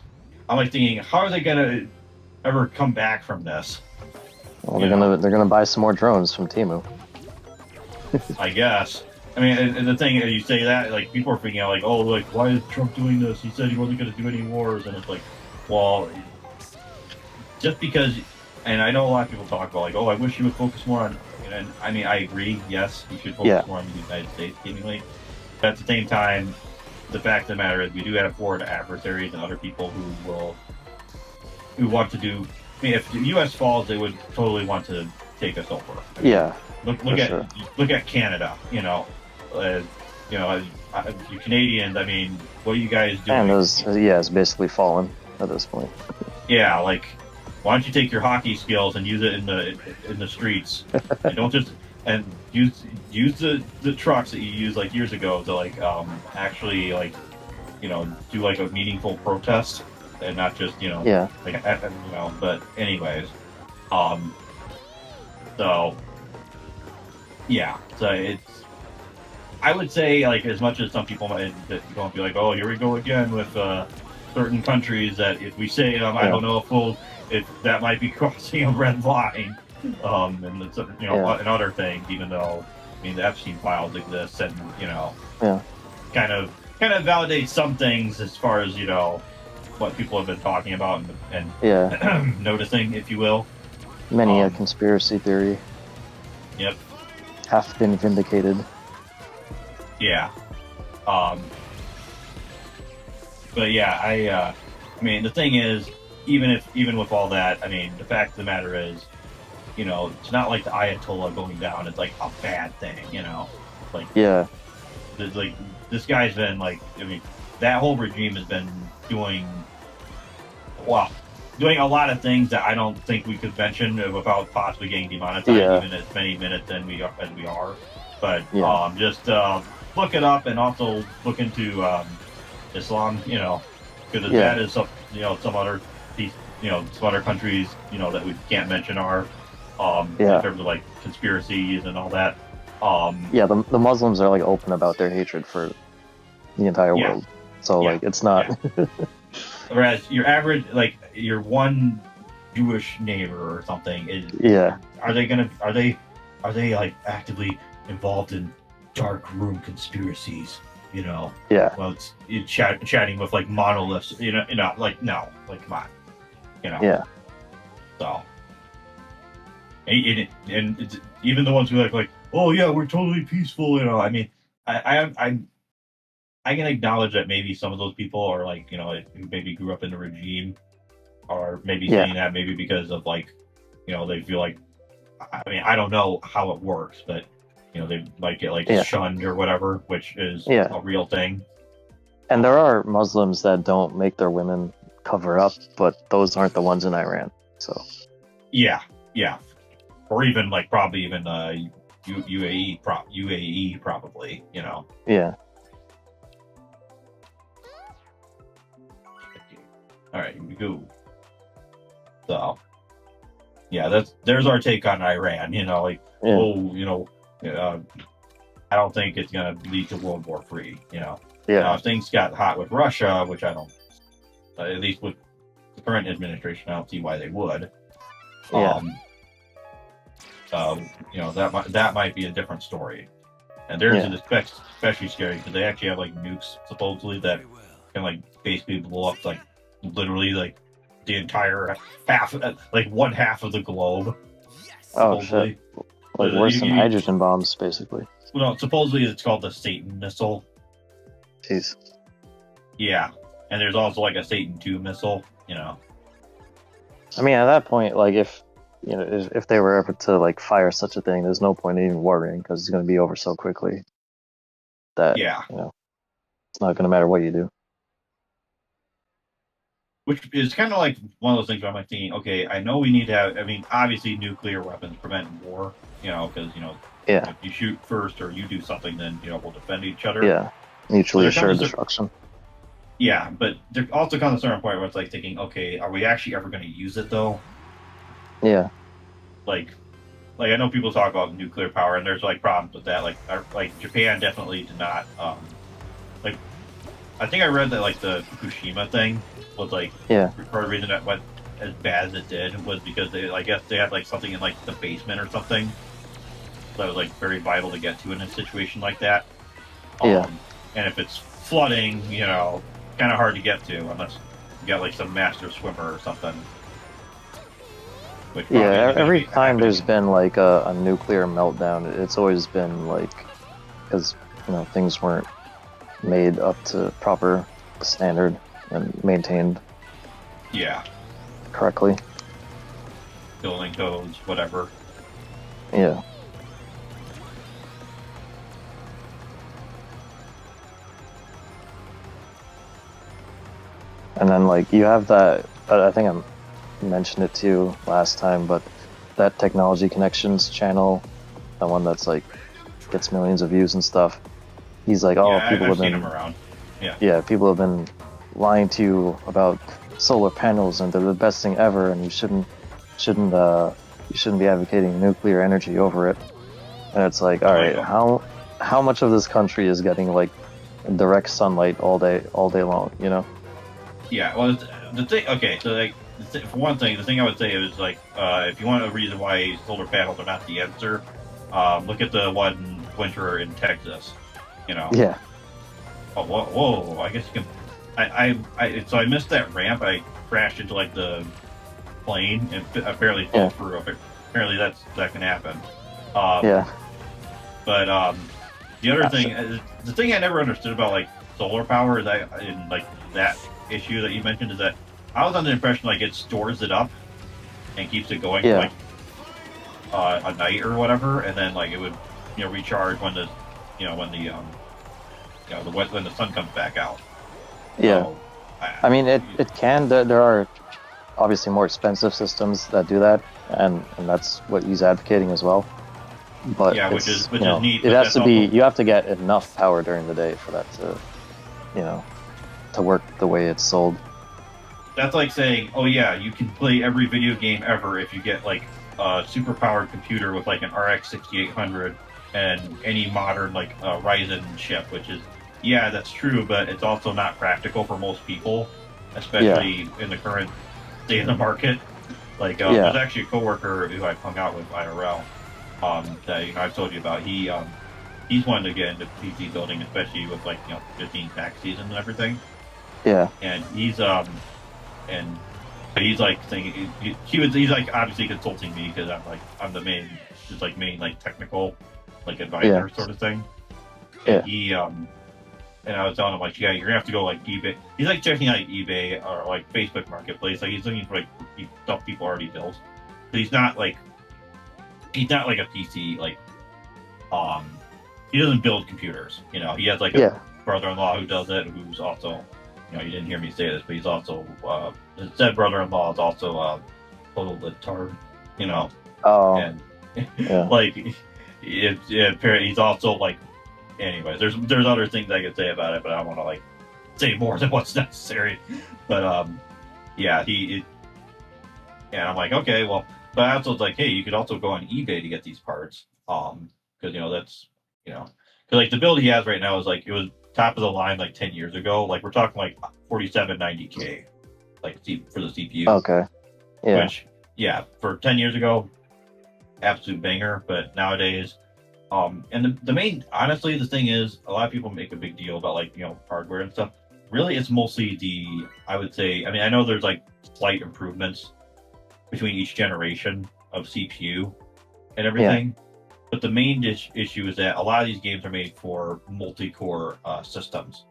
thinking, how are they gonna ever come back from this? Well, they're gonna buy some more drones from Temu. I guess. And the thing is, you say that, people are freaking out, why is Trump doing this? He said he wasn't going to do any wars, and it's well, just because, and I know a lot of people talk about, I wish he would focus more on, and I agree, yes, he should focus more on the United States, seemingly, but at the same time, the fact of the matter is, we do have foreign adversaries and other people who want to do, if the U.S. falls, they would totally want to take us over. Look at Canada, you Canadians, what are you guys doing? And it's basically fallen at this point. Yeah, why don't you take your hockey skills and use it in the streets, and don't just use the trucks that you used years ago to actually do a meaningful protest and not just but anyways, so yeah, so it's. I would say, as much as some people might don't be oh, here we go again with certain countries that if we say them, I don't know if that might be crossing a red line, and it's and other things. Even though the Epstein files exist, and kind of validates some things as far as what people have been talking about and noticing, if you will. Many a conspiracy theory. Yep. Have been vindicated. Yeah. But yeah, the thing is, even with all that, the fact of the matter is, it's not like the Ayatollah going down is a bad thing, this guy's been that whole regime has been doing a lot of things that I don't think we could mention without possibly getting demonetized, even as many minutes as we are. But just look it up, and also look into Islam, because that is some other piece, some other countries, that we can't mention are in terms of conspiracies and all that. The Muslims are open about their hatred for the entire Yeah. world. So Yeah. like it's not. Yeah. Whereas your average, like your one Jewish neighbor or something, is are they like actively involved in dark room conspiracies? You know, Yeah. well, it's chatting with like monoliths. You know, like no, like come on, you know. Yeah. So, and it's, even the ones who are like, oh yeah, we're totally peaceful. You know, I mean, I can acknowledge that maybe some of those people are like, you know, maybe grew up in the regime, or maybe saying that maybe because of like, you know, they feel like, I mean, I don't know how it works, but you know, they might get like shunned or whatever, which is a real thing. And there are Muslims that don't make their women cover up, but those aren't the ones in Iran. So yeah, or even like probably even UAE probably, you know. Yeah. All right, here we go. So yeah, there's our take on Iran. You know, like oh, you know, I don't think it's gonna lead to World War III. You know, now, if things got hot with Russia, which I don't, at least with the current administration, I don't see why they would. You know, that might be a different story. And theirs is especially scary because they actually have like nukes supposedly that can like basically blow up like literally like the entire half, like one half of the globe. Oh shit! Like worse than hydrogen bombs, basically. Well, supposedly it's called the Satan missile. Jeez. Yeah, and there's also like a Satan II missile. You know. I mean, at that point, like if you know if they were ever to like fire such a thing, there's no point in even worrying because it's going to be over so quickly. That you know, it's not going to matter what you do. Which is kind of like one of those things where I'm like thinking, okay, I know we need to have, I mean, obviously nuclear weapons prevent war, you know, because, you know, if you shoot first or you do something, then, you know, we'll defend each other. Yeah, mutually assured destruction. Yeah, but there also comes a certain point where it's like thinking, okay, are we actually ever going to use it though? Yeah. Like I know people talk about nuclear power and there's like problems with that. Like Japan definitely did not, like, I think I read that like the Fukushima thing was like part of the reason that went as bad as it did was because I guess they had like something in like the basement or something that was like very vital to get to in a situation like that. And if it's flooding, you know, kind of hard to get to unless you got like some master swimmer or something. Every time there's been like a nuclear meltdown, it's always been like because you know things weren't made up to proper standard and maintained correctly. Building codes, whatever. Yeah. And then like you have that, I think I mentioned it to you last time, but that Technology Connections channel, the one that's like gets millions of views and stuff. He's like, oh, people have been around. People have been lying to you about solar panels and they're the best thing ever, and you shouldn't be advocating nuclear energy over it. And it's like, all right, how much of this country is getting like direct sunlight all day long, you know? Yeah, well, the thing. Okay, so like for one thing, the thing I would say is like, if you want a reason why solar panels are not the answer, look at the one winter in Texas. You know. Yeah. Oh, whoa! I guess you can. So I missed that ramp. I crashed into like the plane and apparently fell through. Apparently that can happen. But the other thing, the thing I never understood about like solar power is in like that issue that you mentioned is that I was under the impression like it stores it up and keeps it going for like a night or whatever, and then like it would recharge when the when the sun comes back out. So, I mean it can. There are obviously more expensive systems that do that, and that's what he's advocating as well. But which is neat. It has to be. You have to get enough power during the day for that to work the way it's sold. That's like saying, oh yeah, you can play every video game ever if you get like a super powered computer with like an RX 6800 and any modern like Ryzen chip, which is Yeah, that's true, but it's also not practical for most people, Yeah, especially in the current state of the market. Like, there's yeah, actually a coworker who I've hung out with IRL, that I've told you about. He's wanted to get into PC building, especially with like 15 tax season and everything. yeah, And and so he's like saying he's like obviously consulting me because I'm the main like technical like yeah, advisor sort of thing. And yeah, and I was telling him like, yeah, you're gonna have to go like eBay. He's like checking out eBay or like Facebook Marketplace. Like he's looking for like stuff people already built. But he's not like a PC like um he doesn't build computers. He has like a yeah. brother-in-law who does it, who's also you didn't hear me say this, but he's also his said brother-in-law is also a total litard. You know, Oh, and yeah, like he's also like anyways, there's other things I could say about it, but I don't want to like say more than what's necessary. But yeah, and I'm like, okay, well, but I also was like, hey, you could also go on eBay to get these parts, because that's because like the build he has right now is like it was top of the line like 10 years ago. Like we're talking like 4790K, like for the CPU, okay, yeah, which yeah, for 10 years ago, absolute banger. But nowadays, and the main, honestly, the thing is, a lot of people make a big deal about like hardware and stuff. Really, it's mostly I would say, I mean, I know there's like slight improvements between each generation of CPU and yeah, everything, but the main issue is that a lot of these games are made for multi-core systems.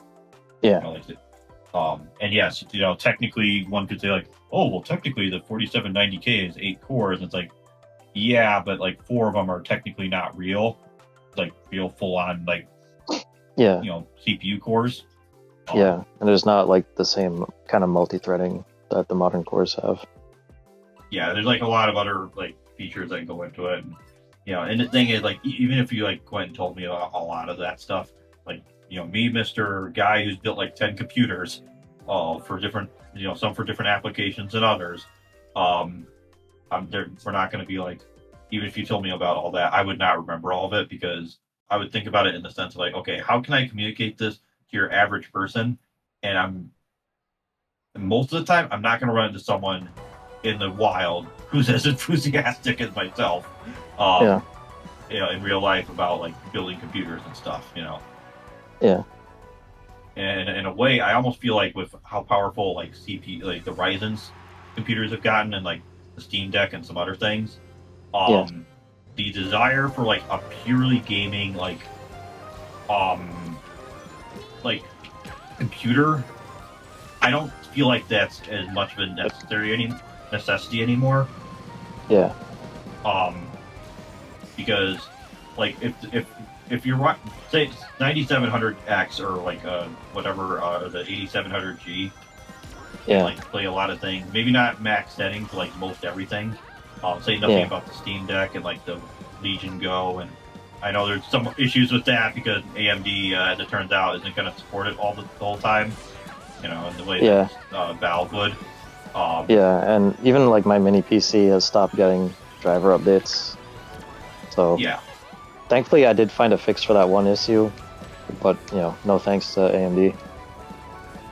yeah, Like and yes, technically one could say like, oh, well, technically the 4790K is 8 cores. And it's like, yeah, but like 4 of them are technically not real, like real full on like yeah, CPU cores. yeah. And there's not like the same kind of multi-threading that the modern cores have. Yeah, there's like a lot of other like features that go into it, and the thing is like even if you like went and told me about a lot of that stuff, like me, Mr. Guy who's built like 10 computers, for different some for different applications and others, um, we're not going to be like, even if you told me about all that, I would not remember all of it because I would think about it in the sense of like, okay, how can I communicate this to your average person? And most of the time, I'm not going to run into someone in the wild who's as enthusiastic as myself, Yeah, um, in real life about like building computers and stuff, yeah, And in a way, I almost feel like with how powerful like CPU, like the Ryzen's computers have gotten, and like the Steam Deck and some other things, yeah, um, the desire for like a purely gaming um, like computer, I don't feel like that's as much of a necessity anymore. yeah, Um, because like if you're say 9700X or like whatever the 8700G, and yeah, like play a lot of things, maybe not max settings like most everything. Say nothing yeah, about the Steam Deck and like the Legion Go, and I know there's some issues with that because AMD, as it turns out, isn't going to support it the whole time. In the way yeah, that Valve would. yeah. And even like my mini PC has stopped getting driver updates. So Yeah. thankfully, I did find a fix for that one issue, but no thanks to AMD.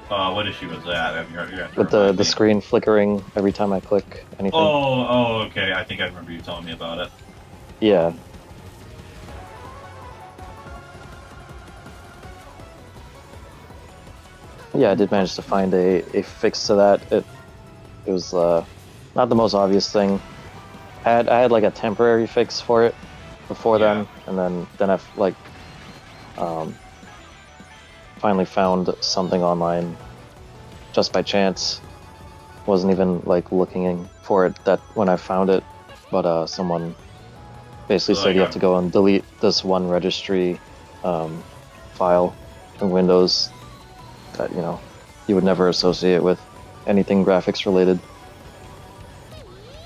What issue was that? I mean, With the screen flickering every time I click anything. Oh, okay. I think I remember you telling me about it. Yeah. Yeah, I did manage to find a fix to that. It was not the most obvious thing. I had like a temporary fix for it before then, and then I like finally found something online just by chance. Wasn't even like looking for it that when I found it, but someone basically said you have to go and delete this one registry file in Windows that you would never associate with anything graphics related.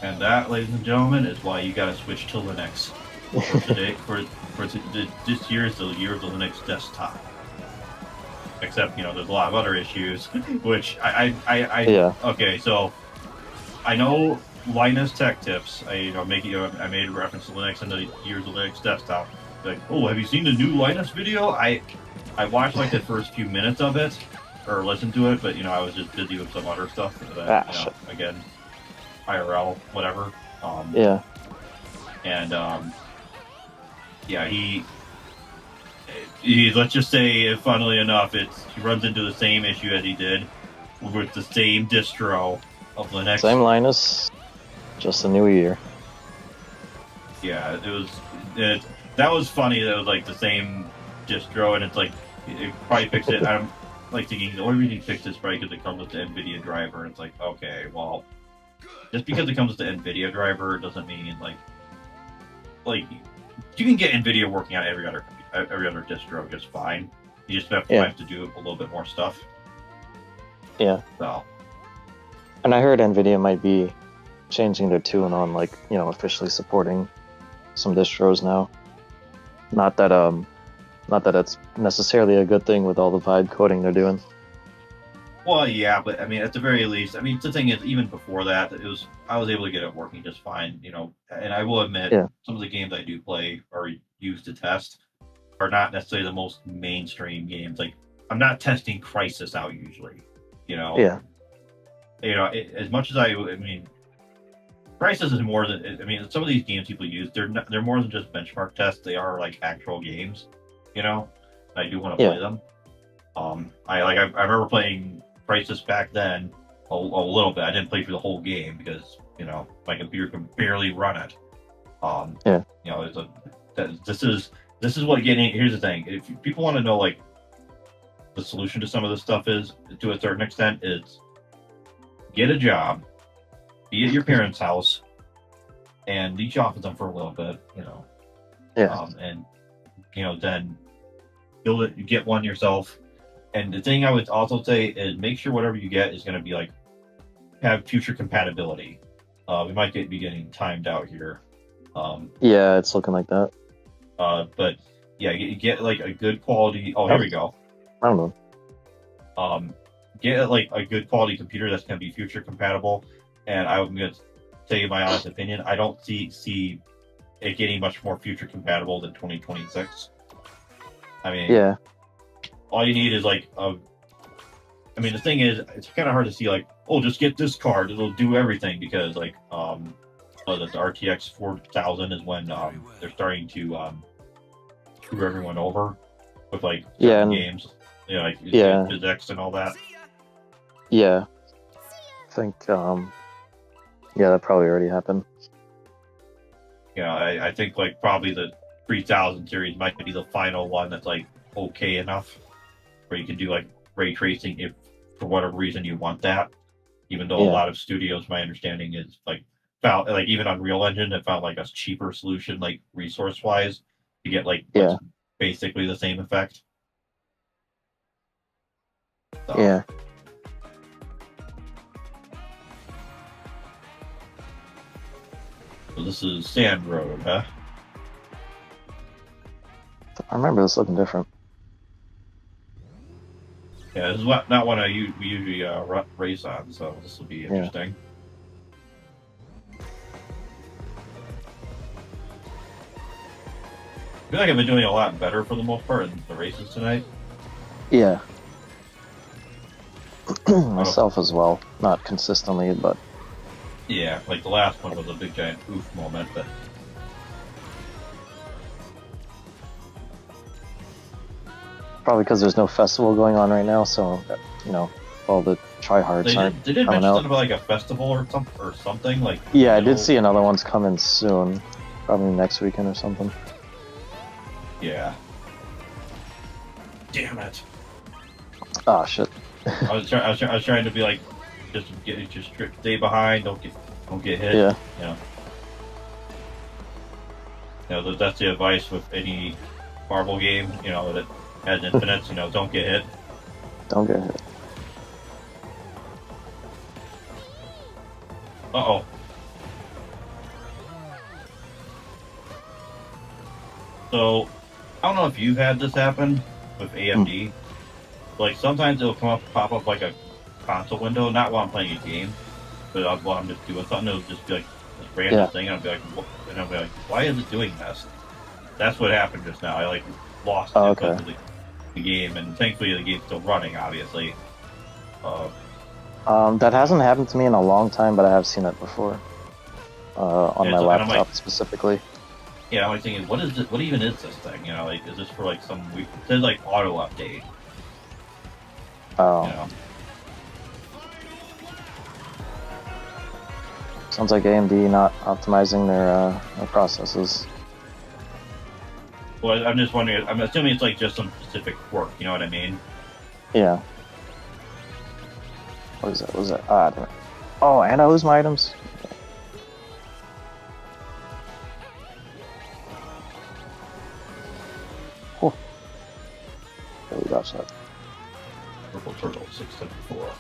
And that, ladies and gentlemen, is why you got to switch to Linux. For today, this year is the year of the Linux desktop. Except there's a lot of other issues, which Yeah. Okay, so I know Linus Tech Tips. I made a reference to Linux and the years of Linux desktop. Like, oh, have you seen the new Linus video? I I watched like the first few minutes of it, or listened to it, but I was just busy with some other stuff. That, again, IRL, whatever. Yeah. And yeah, he let's just say, funnily enough, he runs into the same issue as he did with the same distro of Linux. Same Linus, just a new year. Yeah, that was funny. That was like the same distro, and it's like it probably fixed it. I'm like thinking the only reason he fixed this probably because it comes with the NVIDIA driver. And it's like, okay, well, just because it comes with the NVIDIA driver doesn't mean like you can get NVIDIA working on every other distro just fine. You just have to do a little bit more stuff. Yeah. So. And I heard NVIDIA might be changing their tune on officially supporting some distros now. Not that it's necessarily a good thing with all the vibe coding they're doing. Well, yeah, but I mean, at the very least, I mean, the thing is, even before that, I was able to get it working just fine, And I will admit, some of the games I do play or use to test are not necessarily the most mainstream games. Like, I'm not testing Crysis out usually, Yeah. As much as I mean, Crysis is more than, I mean, some of these games people use, they're more than just benchmark tests. They are like actual games, I do want to play them. I remember playing Crysis back then a little bit. I didn't play through the whole game because my computer can barely run it. This is what getting. Here's the thing: if people want to know like the solution to some of this stuff is, to a certain extent, it's get a job, be at your parents' house, and leech off of them for a little bit, and then build it, get one yourself. And the thing I would also say is make sure whatever you get is going to be like have future compatibility. We might be getting timed out here. Yeah, it's looking like that. But yeah, get like a good quality. Oh, here we go. I don't know. Get like a good quality computer that's going to be future compatible. And I'm going to say my honest opinion. I don't see it getting much more future compatible than 2026. I mean, yeah. All you need is like I mean, the thing is, it's kind of hard to see like, oh, just get this card; it'll do everything. Because like, the RTX 4000 is when they're starting to screw everyone over with like games, like physics and all that. Yeah, I think that probably already happened. I think like probably the 3000 series might be the final one that's like okay enough where you can do like ray tracing if for whatever reason you want that, even though a lot of studios, my understanding is like found like even Unreal Engine have found like a cheaper solution like resource wise to get like basically the same effect. So. Yeah. So this is Sand Road, huh? I remember this looking different. Yeah, this is not one we usually race on, so this will be interesting. I feel like I've been doing a lot better for the most part in the races tonight. Yeah. Myself as well. Not consistently, but... Yeah, like the last one was a big giant oof moment, but... Probably because there's no festival going on right now, so, all the tryhards aren't They did coming mention out. something about like a festival or something like... Yeah, I did see another one's coming soon. Probably next weekend or something. Yeah. Damn it. Oh, shit. I was trying to be like, just stay behind, don't get hit. Yeah. That's the advice with any Marvel game, that has infinites, don't get hit. Don't get hit. Uh-oh. So, I don't know if you've had this happen with AMD. Like, sometimes it'll pop up like a console window, not while I'm playing a game, but while I'm just doing something, it'll just be like this random thing, and I'll be like, why is it doing this? That's what happened just now. I like lost it. Okay. the game, and thankfully the game's still running, obviously. That hasn't happened to me in a long time, but I have seen it before. On my laptop like, specifically. Yeah, I'm like thinking, what is it? What even is this thing? You know, like, is this for like some week? It says like auto update. Oh. You know? Sounds like AMD not optimizing their processes. Well, I'm just wondering. I'm assuming it's like just some specific quirk. You know what I mean? Yeah. What is that? What is that? Ah, damn it. Oh, and I lose my items. Oh. Really dodged that. Purple turtle 674.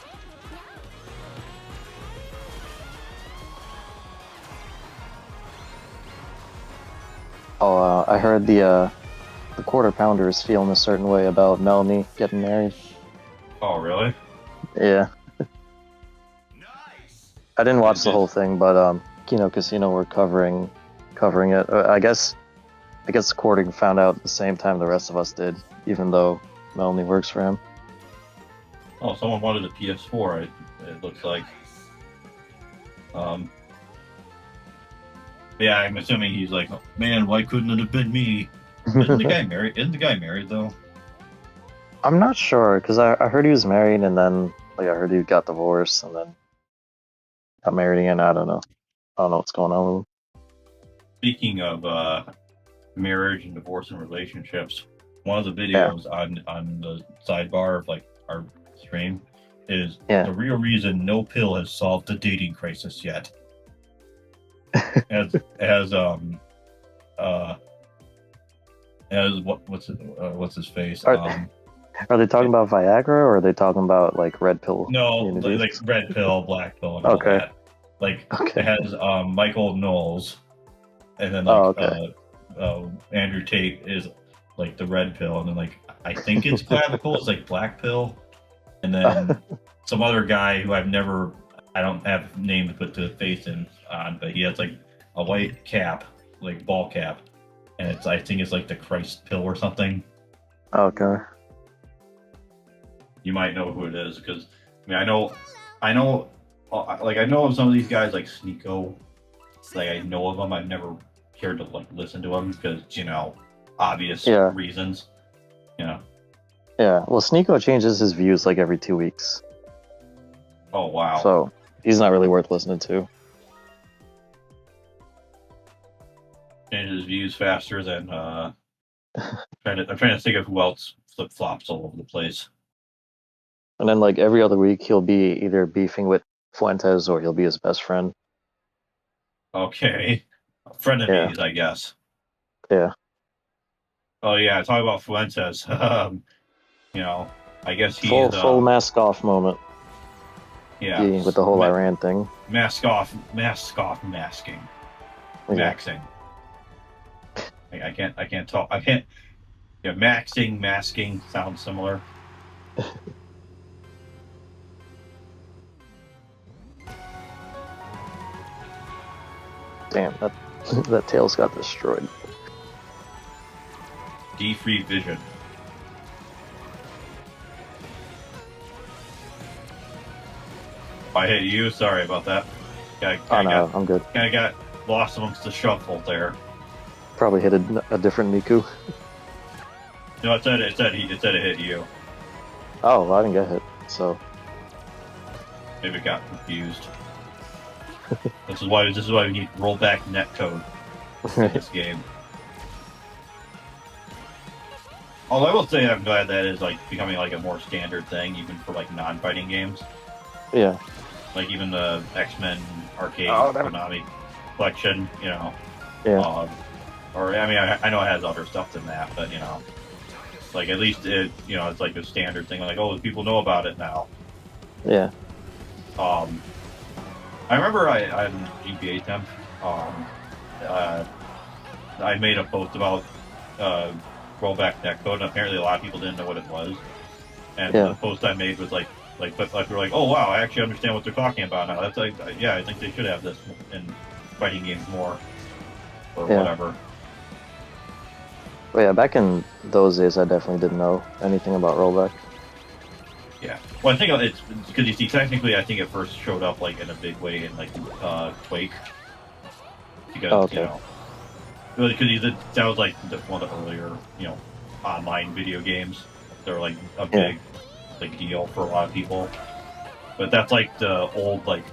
Oh, I heard the quarter pounder is feeling a certain way about Melanie getting married. Oh, really? Yeah. I didn't watch the whole thing, but Kino Casino were covering it. I guess Courting found out at the same time the rest of us did, even though Melanie works for him. Oh, someone wanted a PS4. It looks like. Yeah, I'm assuming he's like, oh, man, why couldn't it have been me? Isn't the guy married? Isn't the guy married though? I'm not sure, because I heard he was married, and then like I heard he got divorced, and then got married again. I don't know what's going on with him. Speaking of marriage and divorce and relationships, one of the videos on the sidebar of like our stream is the real reason no pill has solved the dating crisis yet. as what's his face? Are they talking about Viagra, or are they talking about like red pill? No, like red pill, black pill, and all that. Like it has Michael Knowles, and then like Andrew Tate is like the red pill, and then like I think it's clavicle is like black pill, and then some other guy who I don't have a name to put the face on, but he has like a white cap, like ball cap, and I think it's like the Christ pill or something. Okay. You might know who it is, because I mean I know of some of these guys like Sneeko. Like I know of them. I've never cared to like listen to them because obvious reasons. Yeah, well, Sneeko changes his views like every 2 weeks. Oh wow. So he's not really worth listening to. Changes his views faster than I'm trying to think of who else flip flops all over the place. And then like every other week he'll be either beefing with Fuentes or he'll be his best friend. Okay. Frenemies, I guess. Yeah. Oh yeah, talk about Fuentes. I guess he's full mask off moment. Yeah. With the whole Iran thing. Mask off masking. Yeah. Maxing. I can't talk. I can't. Yeah, masking sounds similar. Damn, that tails got destroyed. D-free vision. I hit you. Sorry about that. I'm good. Kind of got lost amongst the shuffle there. Probably hit a different Miku. No, it said it hit you. Oh, well, I didn't get hit, so maybe it got confused. This is why we need rollback netcode in this game. Although I will say I'm glad that is like becoming like a more standard thing, even for like non-fighting games. Yeah. Like even the X-Men arcade Konami collection, Yeah. Or I mean, I know it has other stuff than that, but like at least it, it's like a standard thing. Like, oh, people know about it now. Yeah. I remember I'm GPA temp. I made a post about rollback netcode, and apparently a lot of people didn't know what it was. And the post I made was like we're like, oh wow, I actually understand what they're talking about now. That's like, yeah, I think they should have this in fighting games more, or whatever. But yeah, back in those days, I definitely didn't know anything about rollback. Yeah. Well, I think it's because you see, technically, I think it first showed up like in a big way in like Quake, because Oh, okay. because that was like one of the earlier online video games. They were like a big deal for a lot of people. But that's like the old like.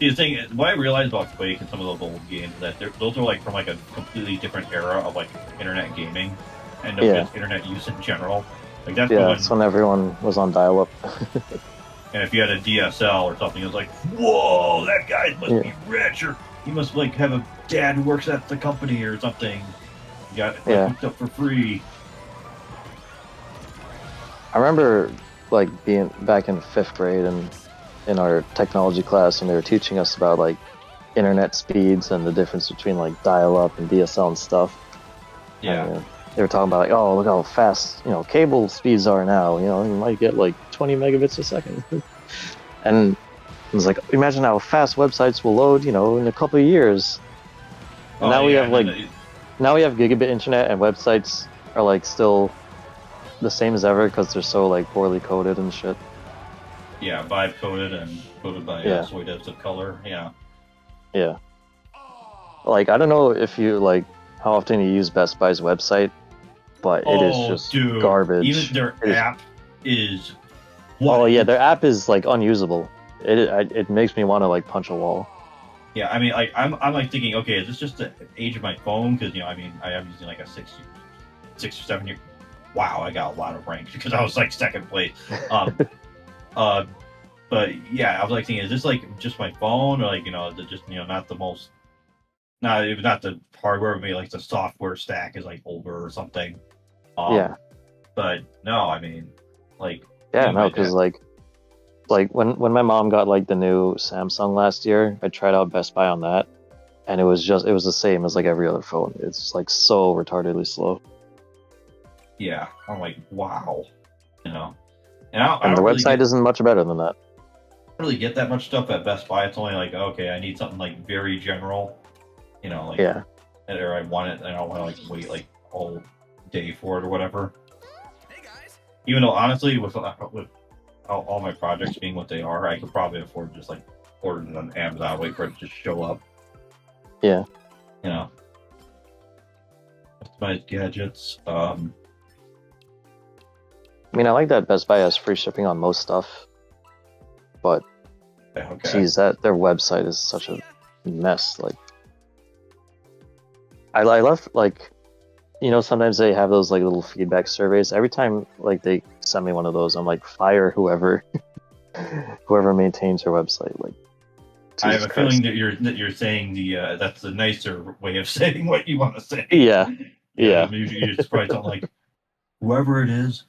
The thing, what I realized about Quake and some of those old games is that those are like from like a completely different era of like internet gaming and just internet use in general. Like that's when everyone was on dial-up. And if you had a DSL or something, it was like, whoa, that guy must be rich, or he must like have a dad who works at the company or something. You got hooked up for free. I remember like being back in 5th grade and in our technology class, and they were teaching us about like internet speeds and the difference between like dial-up and DSL and stuff. Yeah. And, they were talking about like, oh, look how fast cable speeds are now. You might get like 20 megabits a second. And it was like, imagine how fast websites will load, in a couple of years. And now we have now we have gigabit internet, and websites are like still the same as ever because they're so like poorly coded and shit. Yeah, vibe coded and coded by soy devs of color. Yeah. Yeah. Like, I don't know if you like how often you use Best Buy's website, but it is just garbage. Even their app is. Oh yeah, their app is like unusable. It makes me want to like punch a wall. Yeah, I mean, like I'm like thinking, okay, is this just the age of my phone? Because I mean, I am using like a 6 or 7 year. Wow, I got a lot of ranks because I was like second place. But yeah, I was like thinking, is this like just my phone, or like is it just not the most, not the hardware, maybe like the software stack is like older or something. But no, I mean, like no, because like when my mom got like the new Samsung last year, I tried out Best Buy on that, and it was the same as like every other phone. It's like so retardedly slow. Yeah, I'm like, wow, and the website isn't much better than that. I don't really get that much stuff at Best Buy. It's only like, okay, I need something like very general, like or I want it, and I don't want to like wait like a whole day for it or whatever. Hey guys. Even though honestly, with all my projects being what they are, I could probably afford to just like order it on Amazon, wait for it to just show up. Yeah. Customized gadgets. I mean, I like that Best Buy has free shipping on most stuff, but geez, their website is such a mess. Like, I left like, sometimes they have those like little feedback surveys. Every time like they send me one of those, I'm like, fire whoever maintains your website. Like, I have a feeling that you're saying that's the nicer way of saying what you want to say. Yeah. Usually it's probably something like, whoever it is,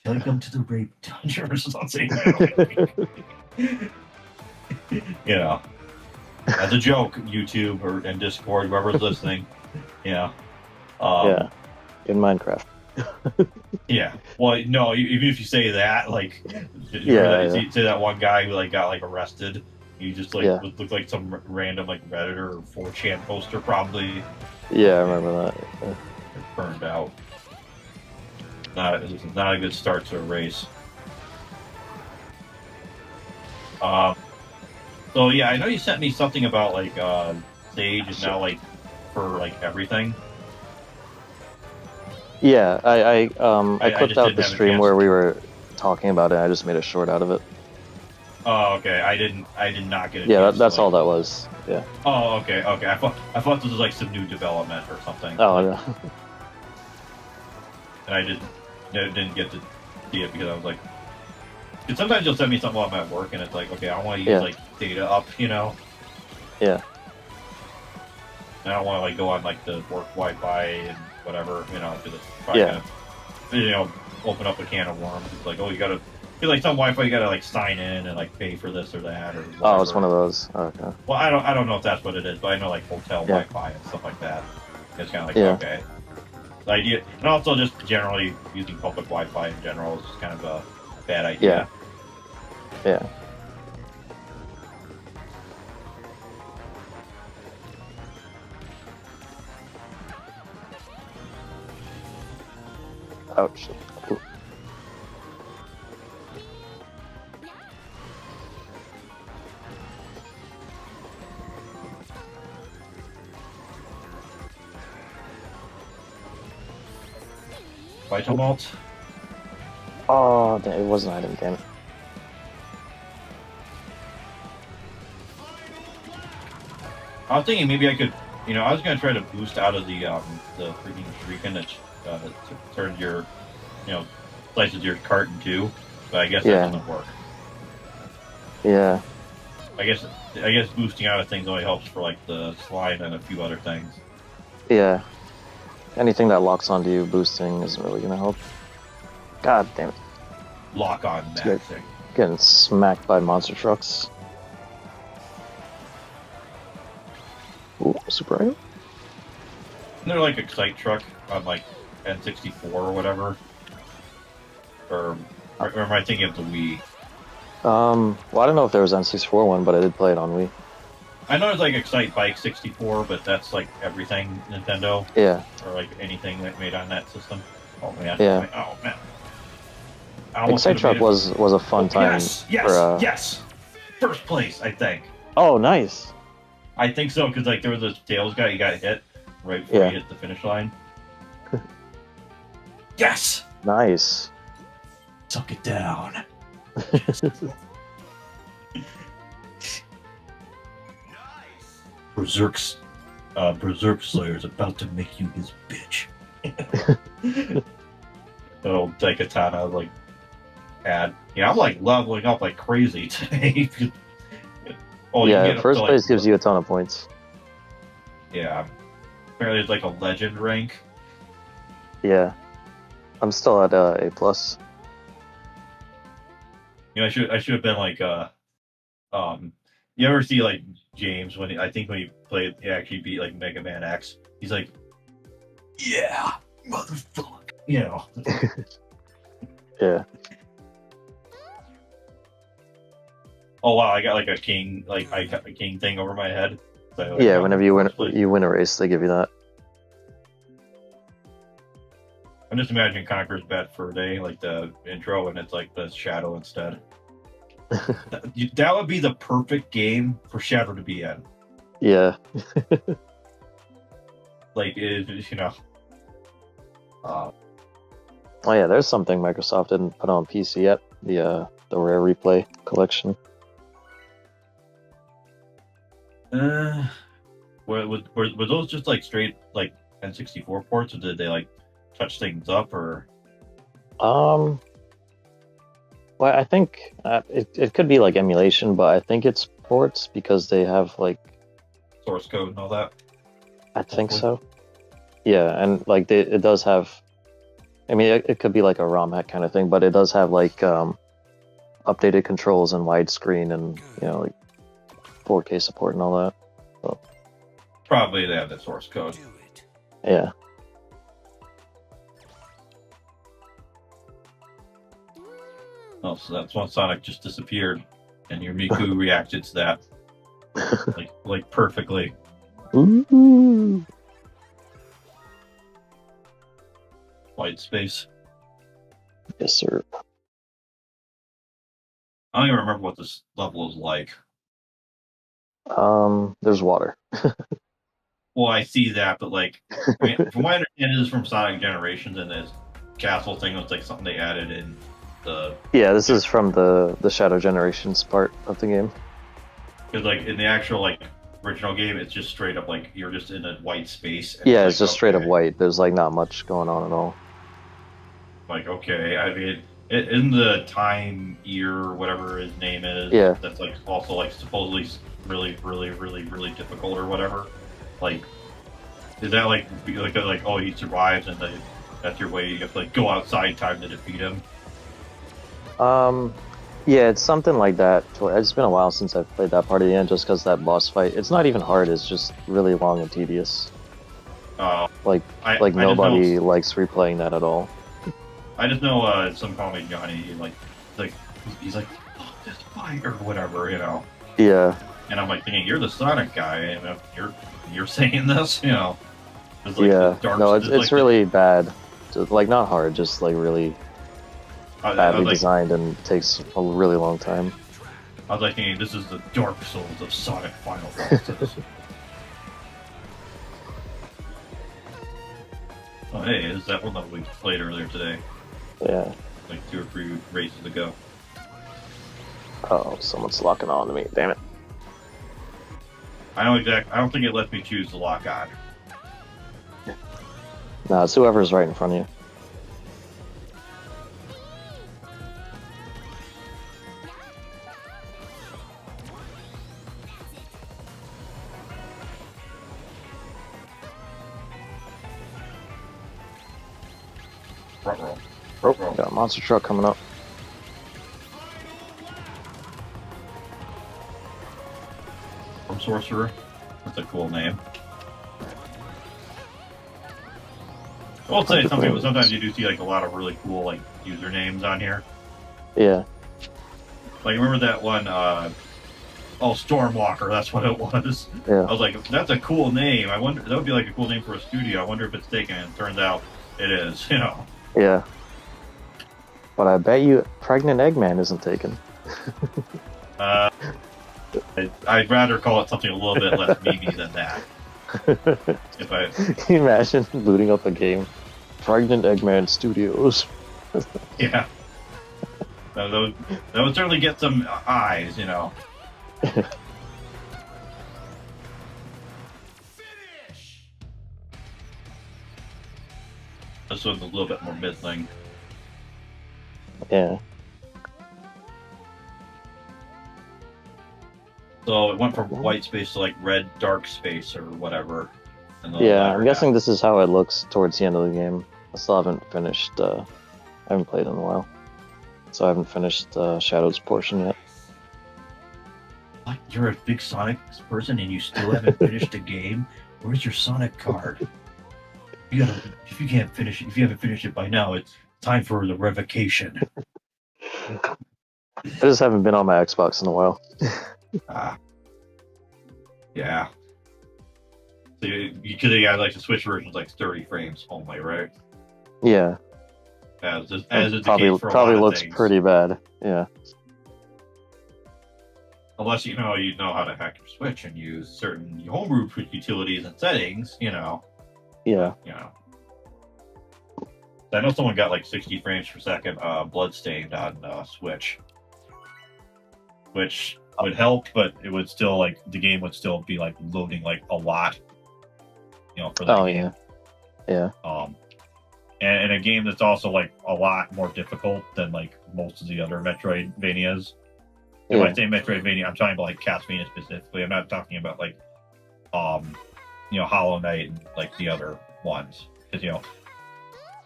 take them to the rape dungeon or something. As a joke, YouTube and Discord, whoever's listening. In Minecraft. Yeah. Well, no, even if you say that, like, say that one guy who like got like arrested. You just like looked like some random like Redditor or 4chan poster, probably. Yeah, I remember that. It burned out. Not a good start to a race. So yeah, I know you sent me something about like Sage is now like for like everything. Yeah, I clipped out the stream where we were talking about it. I just made a short out of it. Oh, okay. I did not get it. Yeah, that's all that was. Yeah. Oh, okay. I thought this was like some new development or something. Oh, yeah. And I didn't get to see it because I was like, because sometimes you'll send me something while I'm at work, and it's like, okay, I want to use like data up, Yeah. And I don't want to like go on like the work Wi-Fi and whatever, because it's probably gonna, open up a can of worms. It's like, oh, you gotta. Like some Wi-Fi, you gotta like sign in and like pay for this or that or. Whatever. Oh, it's one of those. Okay. Well, I don't know if that's what it is, but I know like hotel Wi-Fi and stuff like that. It's kind of like okay. The idea, and also just generally using public Wi-Fi in general is kind of a bad idea. Yeah. Ouch. Ooh. Vital Malt. Oh, it was an item, damn it. I was thinking maybe I could, I was gonna try to boost out of the freaking Shuriken that turns your, slices your cart in two, but I guess that doesn't work. Yeah. I guess boosting out of things only helps for like the slime and a few other things. Yeah. Anything that locks onto you boosting isn't really gonna help. God damn it. Lock on that thing. Getting smacked by monster trucks. Ooh, super item? Isn't there like Excite truck on like N64 or whatever? Or am I thinking of the Wii? Well, I don't know if there was an N64 one, but I did play it on Wii. I know there's like Excite Bike 64, but that's like everything Nintendo. Yeah. Or like anything that made on that system. Oh man. Yeah. Oh man. Excite Truck was a fun time. Yes. First place, I think. Oh, nice. I think so, because like there was a Tails guy, he got hit right before he hit the finish line. Yes. Nice. Suck it down. Berserk Slayer's about to make you his bitch. Oh, Daikatana, like, I'm like leveling up like crazy today. First place gives you a ton of points. Yeah. Apparently it's like a legend rank. Yeah. I'm still at A+. I should have been like, you ever see like James when he played, he actually beat like Mega Man X. He's like, yeah, motherfucker, Yeah. Oh wow, I got like a king thing over my head. So, like, whenever you win a race, they give you that. I'm just imagining Conqueror's Bad Fur Day, like the intro, and it's like the Shadow instead. That would be the perfect game for Shadow to be in. Yeah. Like, oh yeah, there's something Microsoft didn't put on PC yet. The Rare Replay collection. Were those just like straight like N64 ports, or did they like touch things up, or? Well, I think it could be like emulation, but I think it's ports because they have like source code and all that. I think so. Yeah, and like it does have. I mean, it could be like a ROM hack kind of thing, but it does have like updated controls and widescreen and like 4K support and all that. So. Probably they have the source code. Yeah. Oh, so that's when Sonic just disappeared, and your Miku reacted to that, like perfectly. Ooh. White space. Yes, sir. I don't even remember what this level is like. There's water. Well, I see that, but like, from what I understand, it is from Sonic Generations, and this castle thing was like something they added in the. Yeah, this is from the Shadow Generations part of the game. Because like in the actual like original game, it's just straight up like you're just in a white space. And yeah, it's just straight up white. There's like not much going on at all. Like, okay, I mean, in the time year, whatever his name is, that's like also like supposedly really, really, really, really difficult or whatever. Like, is that like oh, he survives and that's your way? You have to like go outside time to defeat him. Yeah, it's something like that. It's been a while since I've played that part of the end, just because that boss fight. It's not even hard. It's just really long and tedious. Nobody likes replaying that at all. I just know some call me Johnny. He's like, fuck this fight or whatever, Yeah. And I'm like thinking, you're the Sonic guy, and you're saying this, No, it's really bad. like not hard, just like really badly designed and takes a really long time. I was like thinking, this is the Dark Souls of Sonic Final Bosses. Oh, hey, is that one that we played earlier today? Yeah. Like 2 or 3 races ago. Oh, someone's locking on to me. Damn it. I don't think it lets me choose the lock on. No, it's whoever's right in front of you. Got a monster truck coming up. From Sorcerer. That's a cool name. I will say something, but sometimes you do see like a lot of really cool like usernames on here. Yeah. Like remember that one Stormwalker, that's what it was. Yeah. I was like, that's a cool name. I wonder that would be like a cool name for a studio. I wonder if it's taken, and it turns out it is, you know. Yeah. But I bet you Pregnant Eggman isn't taken. I'd rather call it something a little bit less memey than that. Can you imagine booting up a game? Pregnant Eggman Studios. Yeah. That would certainly get some eyes, you know. This one's a little bit more middling. Yeah. So it went from white space to like red dark space or whatever. Yeah, I'm guessing this is how it looks towards the end of the game. I still haven't finished, I haven't played in a while. So I haven't finished Shadow's portion yet. What? You're a big Sonic person and you still haven't finished the game? Where's your Sonic card? If you haven't finished it by now, it's time for the revocation. I just haven't been on my Xbox in a while. Yeah. So you could have like the Switch version's like 30 frames only, right? Yeah. As it's probably looks pretty bad. Yeah. Unless you know how to hack your Switch and use certain homebrew utilities and settings, you know. Yeah. You know. I know someone got like 60 frames per second Bloodstained on Switch, which would help, but it would still like the game would still be like loading like a lot, you know, for that game. Yeah. And a game that's also like a lot more difficult than like most of the other Metroidvanias. And when I say Metroidvania, I'm talking about like Castlevania specifically. I'm not talking about like, Hollow Knight and like the other ones, because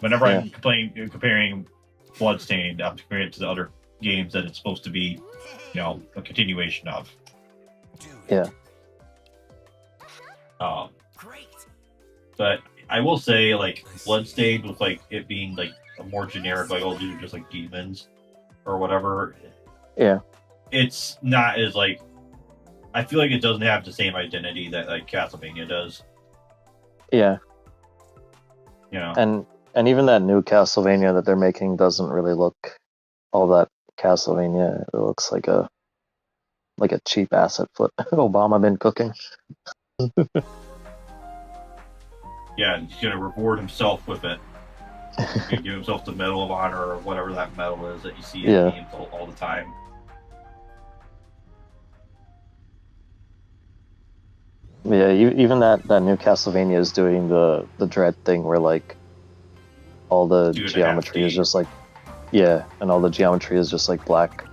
whenever I'm comparing Bloodstained, I'm comparing it to the other games that it's supposed to be, a continuation of. Yeah. Great. But I will say, like, Bloodstained with like it being like a more generic, like, oh, these are just like demons or whatever. Yeah. It's not as like, I feel like it doesn't have the same identity that like Castlevania does. Yeah. And even that new Castlevania that they're making doesn't really look all that Castlevania. It looks like a cheap asset flip Obama been cooking. Yeah, he's gonna reward himself with it. He's gonna give himself the Medal of Honor or whatever that medal is that you see in games all the time. Yeah, even that new Castlevania is doing the dread thing where like all the geometry is just like, and all the geometry is just like black.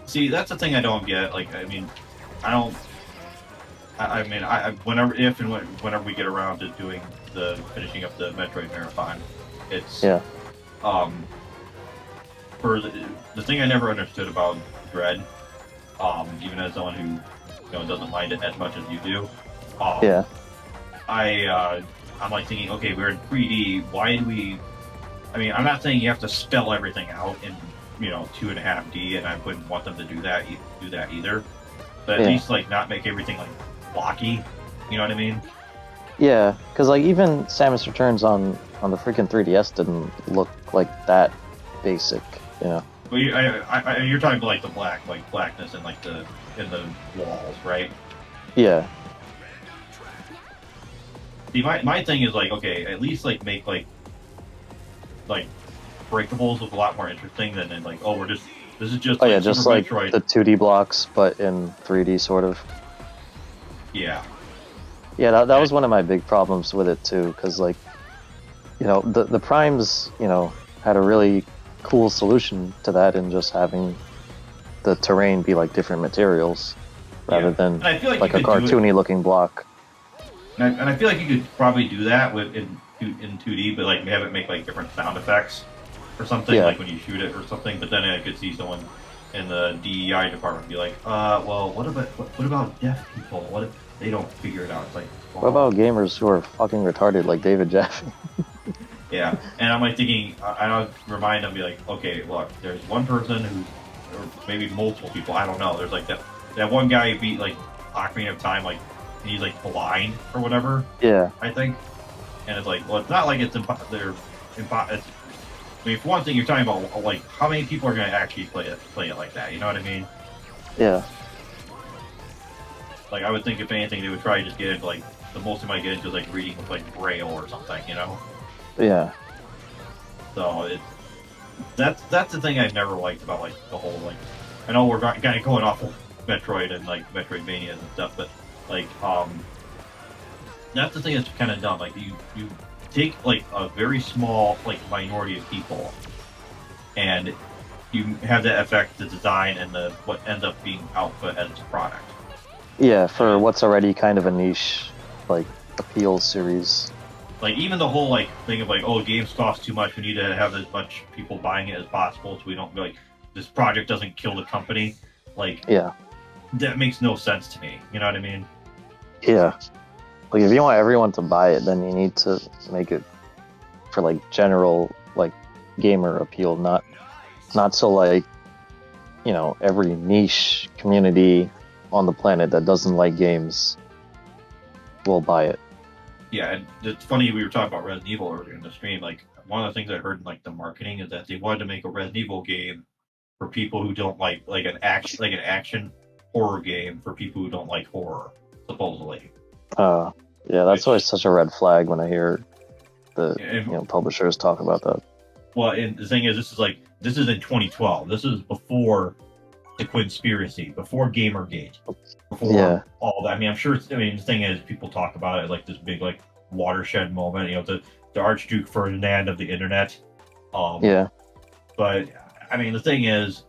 See, that's the thing I don't get. Like, I mean, whenever we get around to doing finishing up the Metroid Marathon, it's for the thing I never understood about Dread, even as someone who doesn't mind it as much as you do. I'm like thinking, okay, we're in 3D. Why do we? I mean, I'm not saying you have to spell everything out in 2.5D, and I wouldn't want them to do that either. But at least like not make everything like blocky. You know what I mean? Yeah, because like even Samus Returns on the freaking 3DS didn't look like that basic, you know. Well, you're talking about like the blackness and like in the walls, right? Yeah. See, my thing is like, okay, at least like make like breakables look a lot more interesting than like, oh, this is just Oh like yeah, just Super like Metroid. the 2D blocks, but in 3D sort of. Yeah. Yeah, that was one of my big problems with it too, because like, you know, the Primes, you know, had a really cool solution to that in just having the terrain be like different materials rather than I feel like a cartoony looking block. And I feel like you could probably do that in 2D, but like have it make like different sound effects or something, like when you shoot it or something. But then I could see someone in the DEI department be like, well, what about deaf people? What if they don't figure it out? It's like, well, what about gamers who are fucking retarded like David Jaffe? Yeah, and I'm like thinking, I remind them, be like, okay, look, there's one person who, or maybe multiple people, I don't know. There's like that one guy who beat like Ocarina of Time, like, and he's like blind or whatever. Yeah. I think, and it's like, well, it's not like it's I mean, for one thing, you're talking about like how many people are going to actually play it like that. You know what I mean? Yeah. Like, I would think if anything, they would try to just get into like the most they might get into is like reading with like Braille or something. You know? Yeah. So that's the thing I've never liked about like the whole like, I know we're kind of going off of Metroid and like Metroidvania and stuff, but like that's the thing that's kind of dumb. Like you take like a very small like minority of people, and you have that affect the design and the what ends up being output as a product. Yeah, for what's already kind of a niche like appeal series. Like even the whole like thing of like, oh, games cost too much, we need to have as much people buying it as possible so we don't like this project doesn't kill the company. Like, yeah, that makes no sense to me. You know what I mean? Yeah. Like if you want everyone to buy it, then you need to make it for like general like gamer appeal, not so like, you know, every niche community on the planet that doesn't like games will buy it. Yeah, and it's funny we were talking about Resident Evil earlier in the stream. Like one of the things I heard in like the marketing is that they wanted to make a Resident Evil game for people who don't like an action horror game for people who don't like horror, supposedly. Yeah, that's always such a red flag when I hear the publishers talk about that. Well, and the thing is, this is in 2012. This is before the conspiracy, before Gamergate, before all that. I mean, I'm sure. The thing is, people talk about it like this big like watershed moment. You know, the Archduke Ferdinand of the internet. But I mean, the thing is,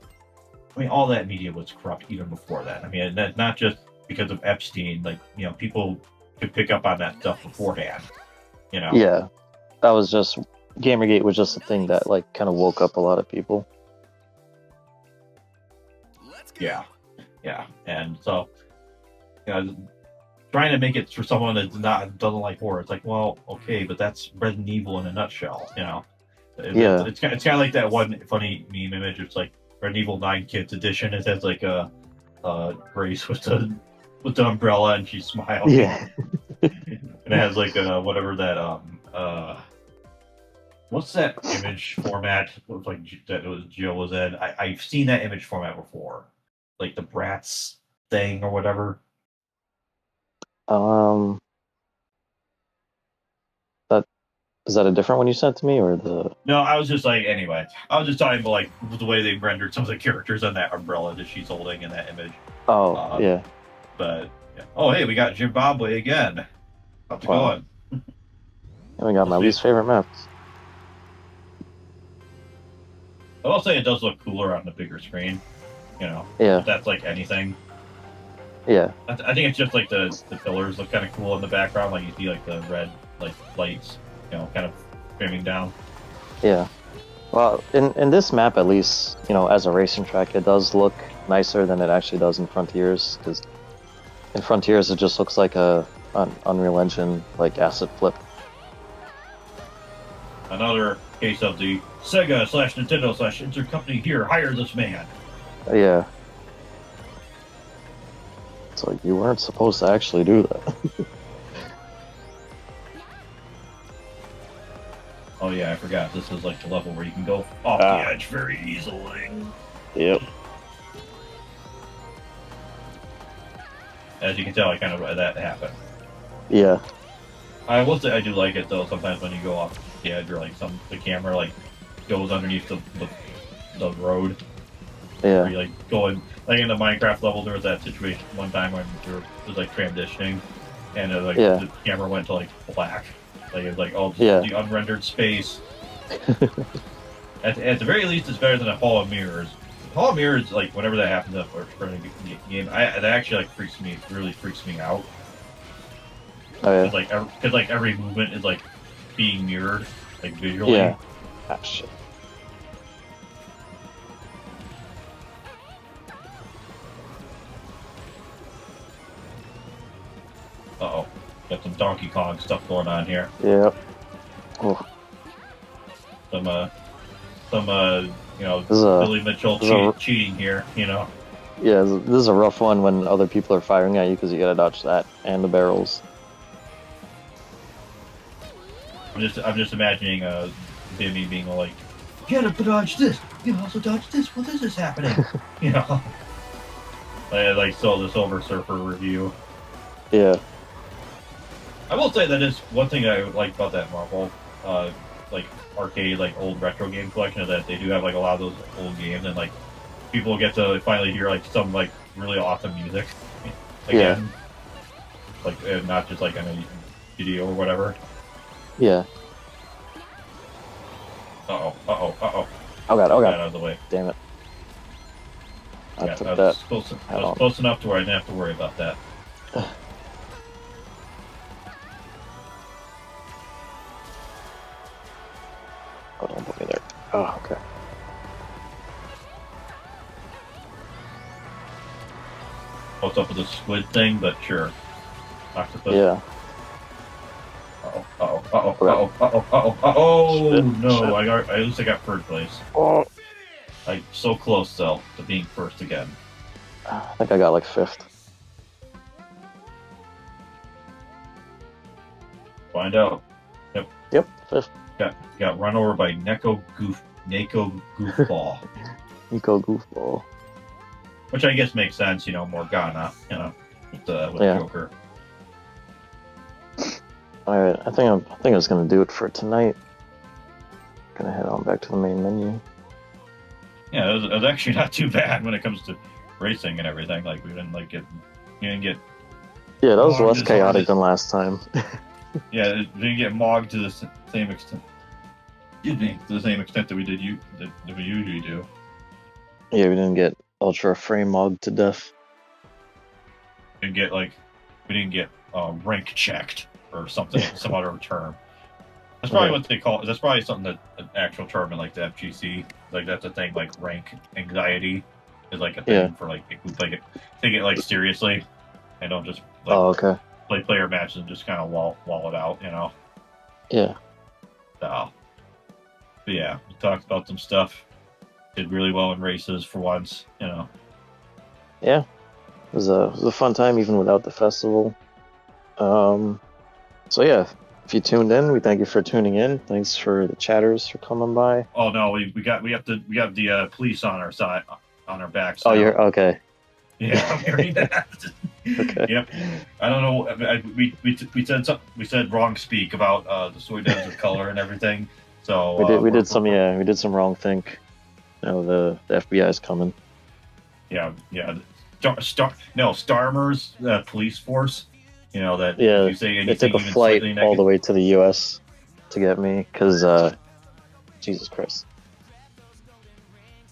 all that media was corrupt even before that. I mean, that's not just because of Epstein. Like, people could pick up on that stuff beforehand. Yeah, that was just Gamergate was just a thing that like kind of woke up a lot of people. Yeah, and so trying to make it for someone that doesn't like horror, it's like, well, okay, but that's Resident Evil in a nutshell. It's kind of like that one funny meme image. It's like Resident Evil 9 Kids Edition. It has like a Grace with the umbrella and she's smiling. Yeah. And it has like whatever that what's that image format? It was like that was Joe was in. I've seen that image format before, like the Bratz thing or whatever. Is that a different one you sent to me or the? No, I was just like, anyway. I was just talking about like the way they rendered some of the characters on that umbrella that she's holding in that image. Oh, yeah. But yeah. Oh, hey, we got Zimbabwe again. How's it going? And we got my least favorite map. I will say it does look cooler on the bigger screen. Yeah. If that's like anything. Yeah. I think it's just like the pillars look kind of cool in the background. Like you see like the red like lights, kind of streaming down. Yeah. Well, in this map at least, as a racing track, it does look nicer than it actually does in Frontiers. Because in Frontiers, it just looks like an Unreal Engine like asset flip. Another case of the Sega/Nintendo/intercompany here, hire this man. Yeah. It's like, you weren't supposed to actually do that. Oh yeah, I forgot. This is like the level where you can go off the edge very easily. Yep. As you can tell, I kind of let that happen. Yeah. I will say I do like it though. Sometimes when you go off the edge, or like the camera like goes underneath the road. Yeah. Where you like going like in the Minecraft level, there was that situation one time when it was like transitioning, and it, like the camera went to like black. Like it's like the unrendered space. At the very least, it's better than a Hall of Mirrors. Hall of Mirrors, like whenever that happens in a game, that actually like really freaks me out. Oh yeah. Because like every movement is like being mirrored, like visually. Yeah. Ah, shit. Uh-oh. Got some Donkey Kong stuff going on here. Yep. Oh. Some Billy Mitchell cheating here, you know. Yeah, this is a rough one when other people are firing at you because you gotta dodge that and the barrels. I'm just imagining Bimmy being like, "You gotta dodge this. You can also dodge this. What is this happening?" You know. Like so the Silver Surfer review. Yeah. I will say that is one thing I like about that Marvel, like arcade, like old retro game collection, is that they do have like a lot of those old games, and like people get to finally hear like some like really awesome music again, like and not just like in a video or whatever. Yeah. Uh oh. Oh god. Out of the way. Damn it. I was close enough to where I didn't have to worry about that. Oh, don't put me there. Oh, okay. What's up with the squid thing? But sure. Octopus. Yeah. Oh no! At least I got third place. Oh. Like so close though to being first again. I think I got like 5th. Find out. Yep, 5th. Got run over by Neko Goofball. Nico Goofball. Which I guess makes sense, you know, Morgana, you know, with Joker. All right, I think I was gonna do it for tonight. Gonna head on back to the main menu. Yeah, it was actually not too bad when it comes to racing and everything. Like we didn't get. Yeah, that was less chaotic than last time. Yeah, it didn't get mogged to the same extent. Excuse me, to the same extent that we usually do. Yeah, we didn't get ultra frame mogged to death. We didn't get rank checked or something, some other term. That's probably what they call. That's probably something that an actual term in like the FGC, like that's a thing. Like rank anxiety is like a thing for like people take it like seriously, and don't just play player matches and just kind of wall it out, you know. Yeah. So, but yeah, we talked about some stuff. Did really well in races for once, you know. Yeah, it was a fun time even without the festival. So yeah, if you tuned in, we thank you for tuning in. Thanks for the chatters for coming by. Oh no, we have the police on our side, on our backs. Oh, you're okay. Yeah, I'm hearing that. Okay. Yep. I don't know. We said wrong speak about the soy dens of color and everything. So we did some wrong think. You know, the FBI's coming. Yeah. Starmer's police force. You know that. Yeah. If you say anything, they took a flight all the way to the U.S. to get me because Jesus Christ.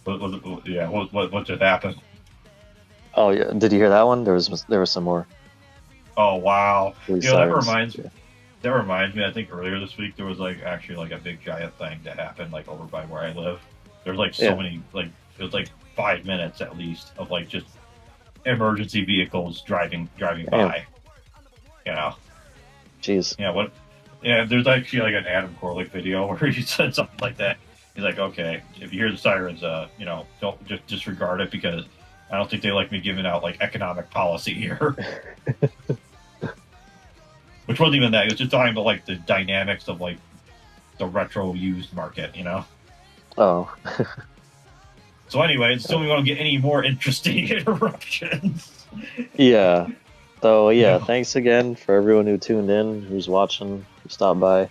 What just happened? Oh yeah, did you hear that one? There was some more. Oh wow! That reminds me. That reminds me. I think earlier this week there was like actually like a big giant thing that happened like over by where I live. There's like so many like it was like 5 minutes at least of like just emergency vehicles driving by. You know. Jeez. Yeah. What? Yeah. There's actually like an Adam Corlick video where he said something like that. He's like, okay, if you hear the sirens, don't just disregard it because I don't think they like me giving out like economic policy here. Which wasn't even that. It was just talking about like the dynamics of like the retro used market, you know. Oh. So anyway, until we want to get any more interesting interruptions. Yeah. So yeah, Yeah. thanks again for everyone who tuned in, who's watching, who stopped by.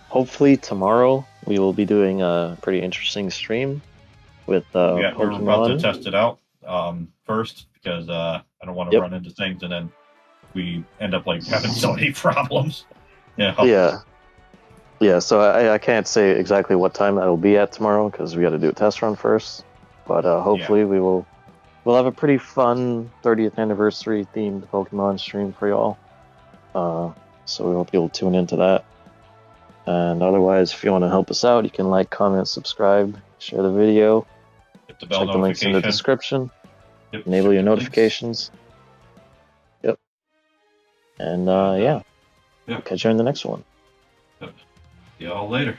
Hopefully tomorrow we will be doing a pretty interesting stream with We're about to Pokemon. test it out first because I don't want to Yep. run into things and then we end up like having so many problems. Yeah. Yeah, so I can't say exactly what time that'll be at tomorrow because we got to do a test run first. But hopefully we'll have a pretty fun 30th anniversary themed Pokemon stream for y'all. So we hope you'll tune into that. And otherwise, if you want to help us out, you can like, comment, subscribe, share the video. Hit the bell Check the links in the description. Yep, Enable your notifications. Yep. And yeah. Catch you in the next one. Yep. See y'all later.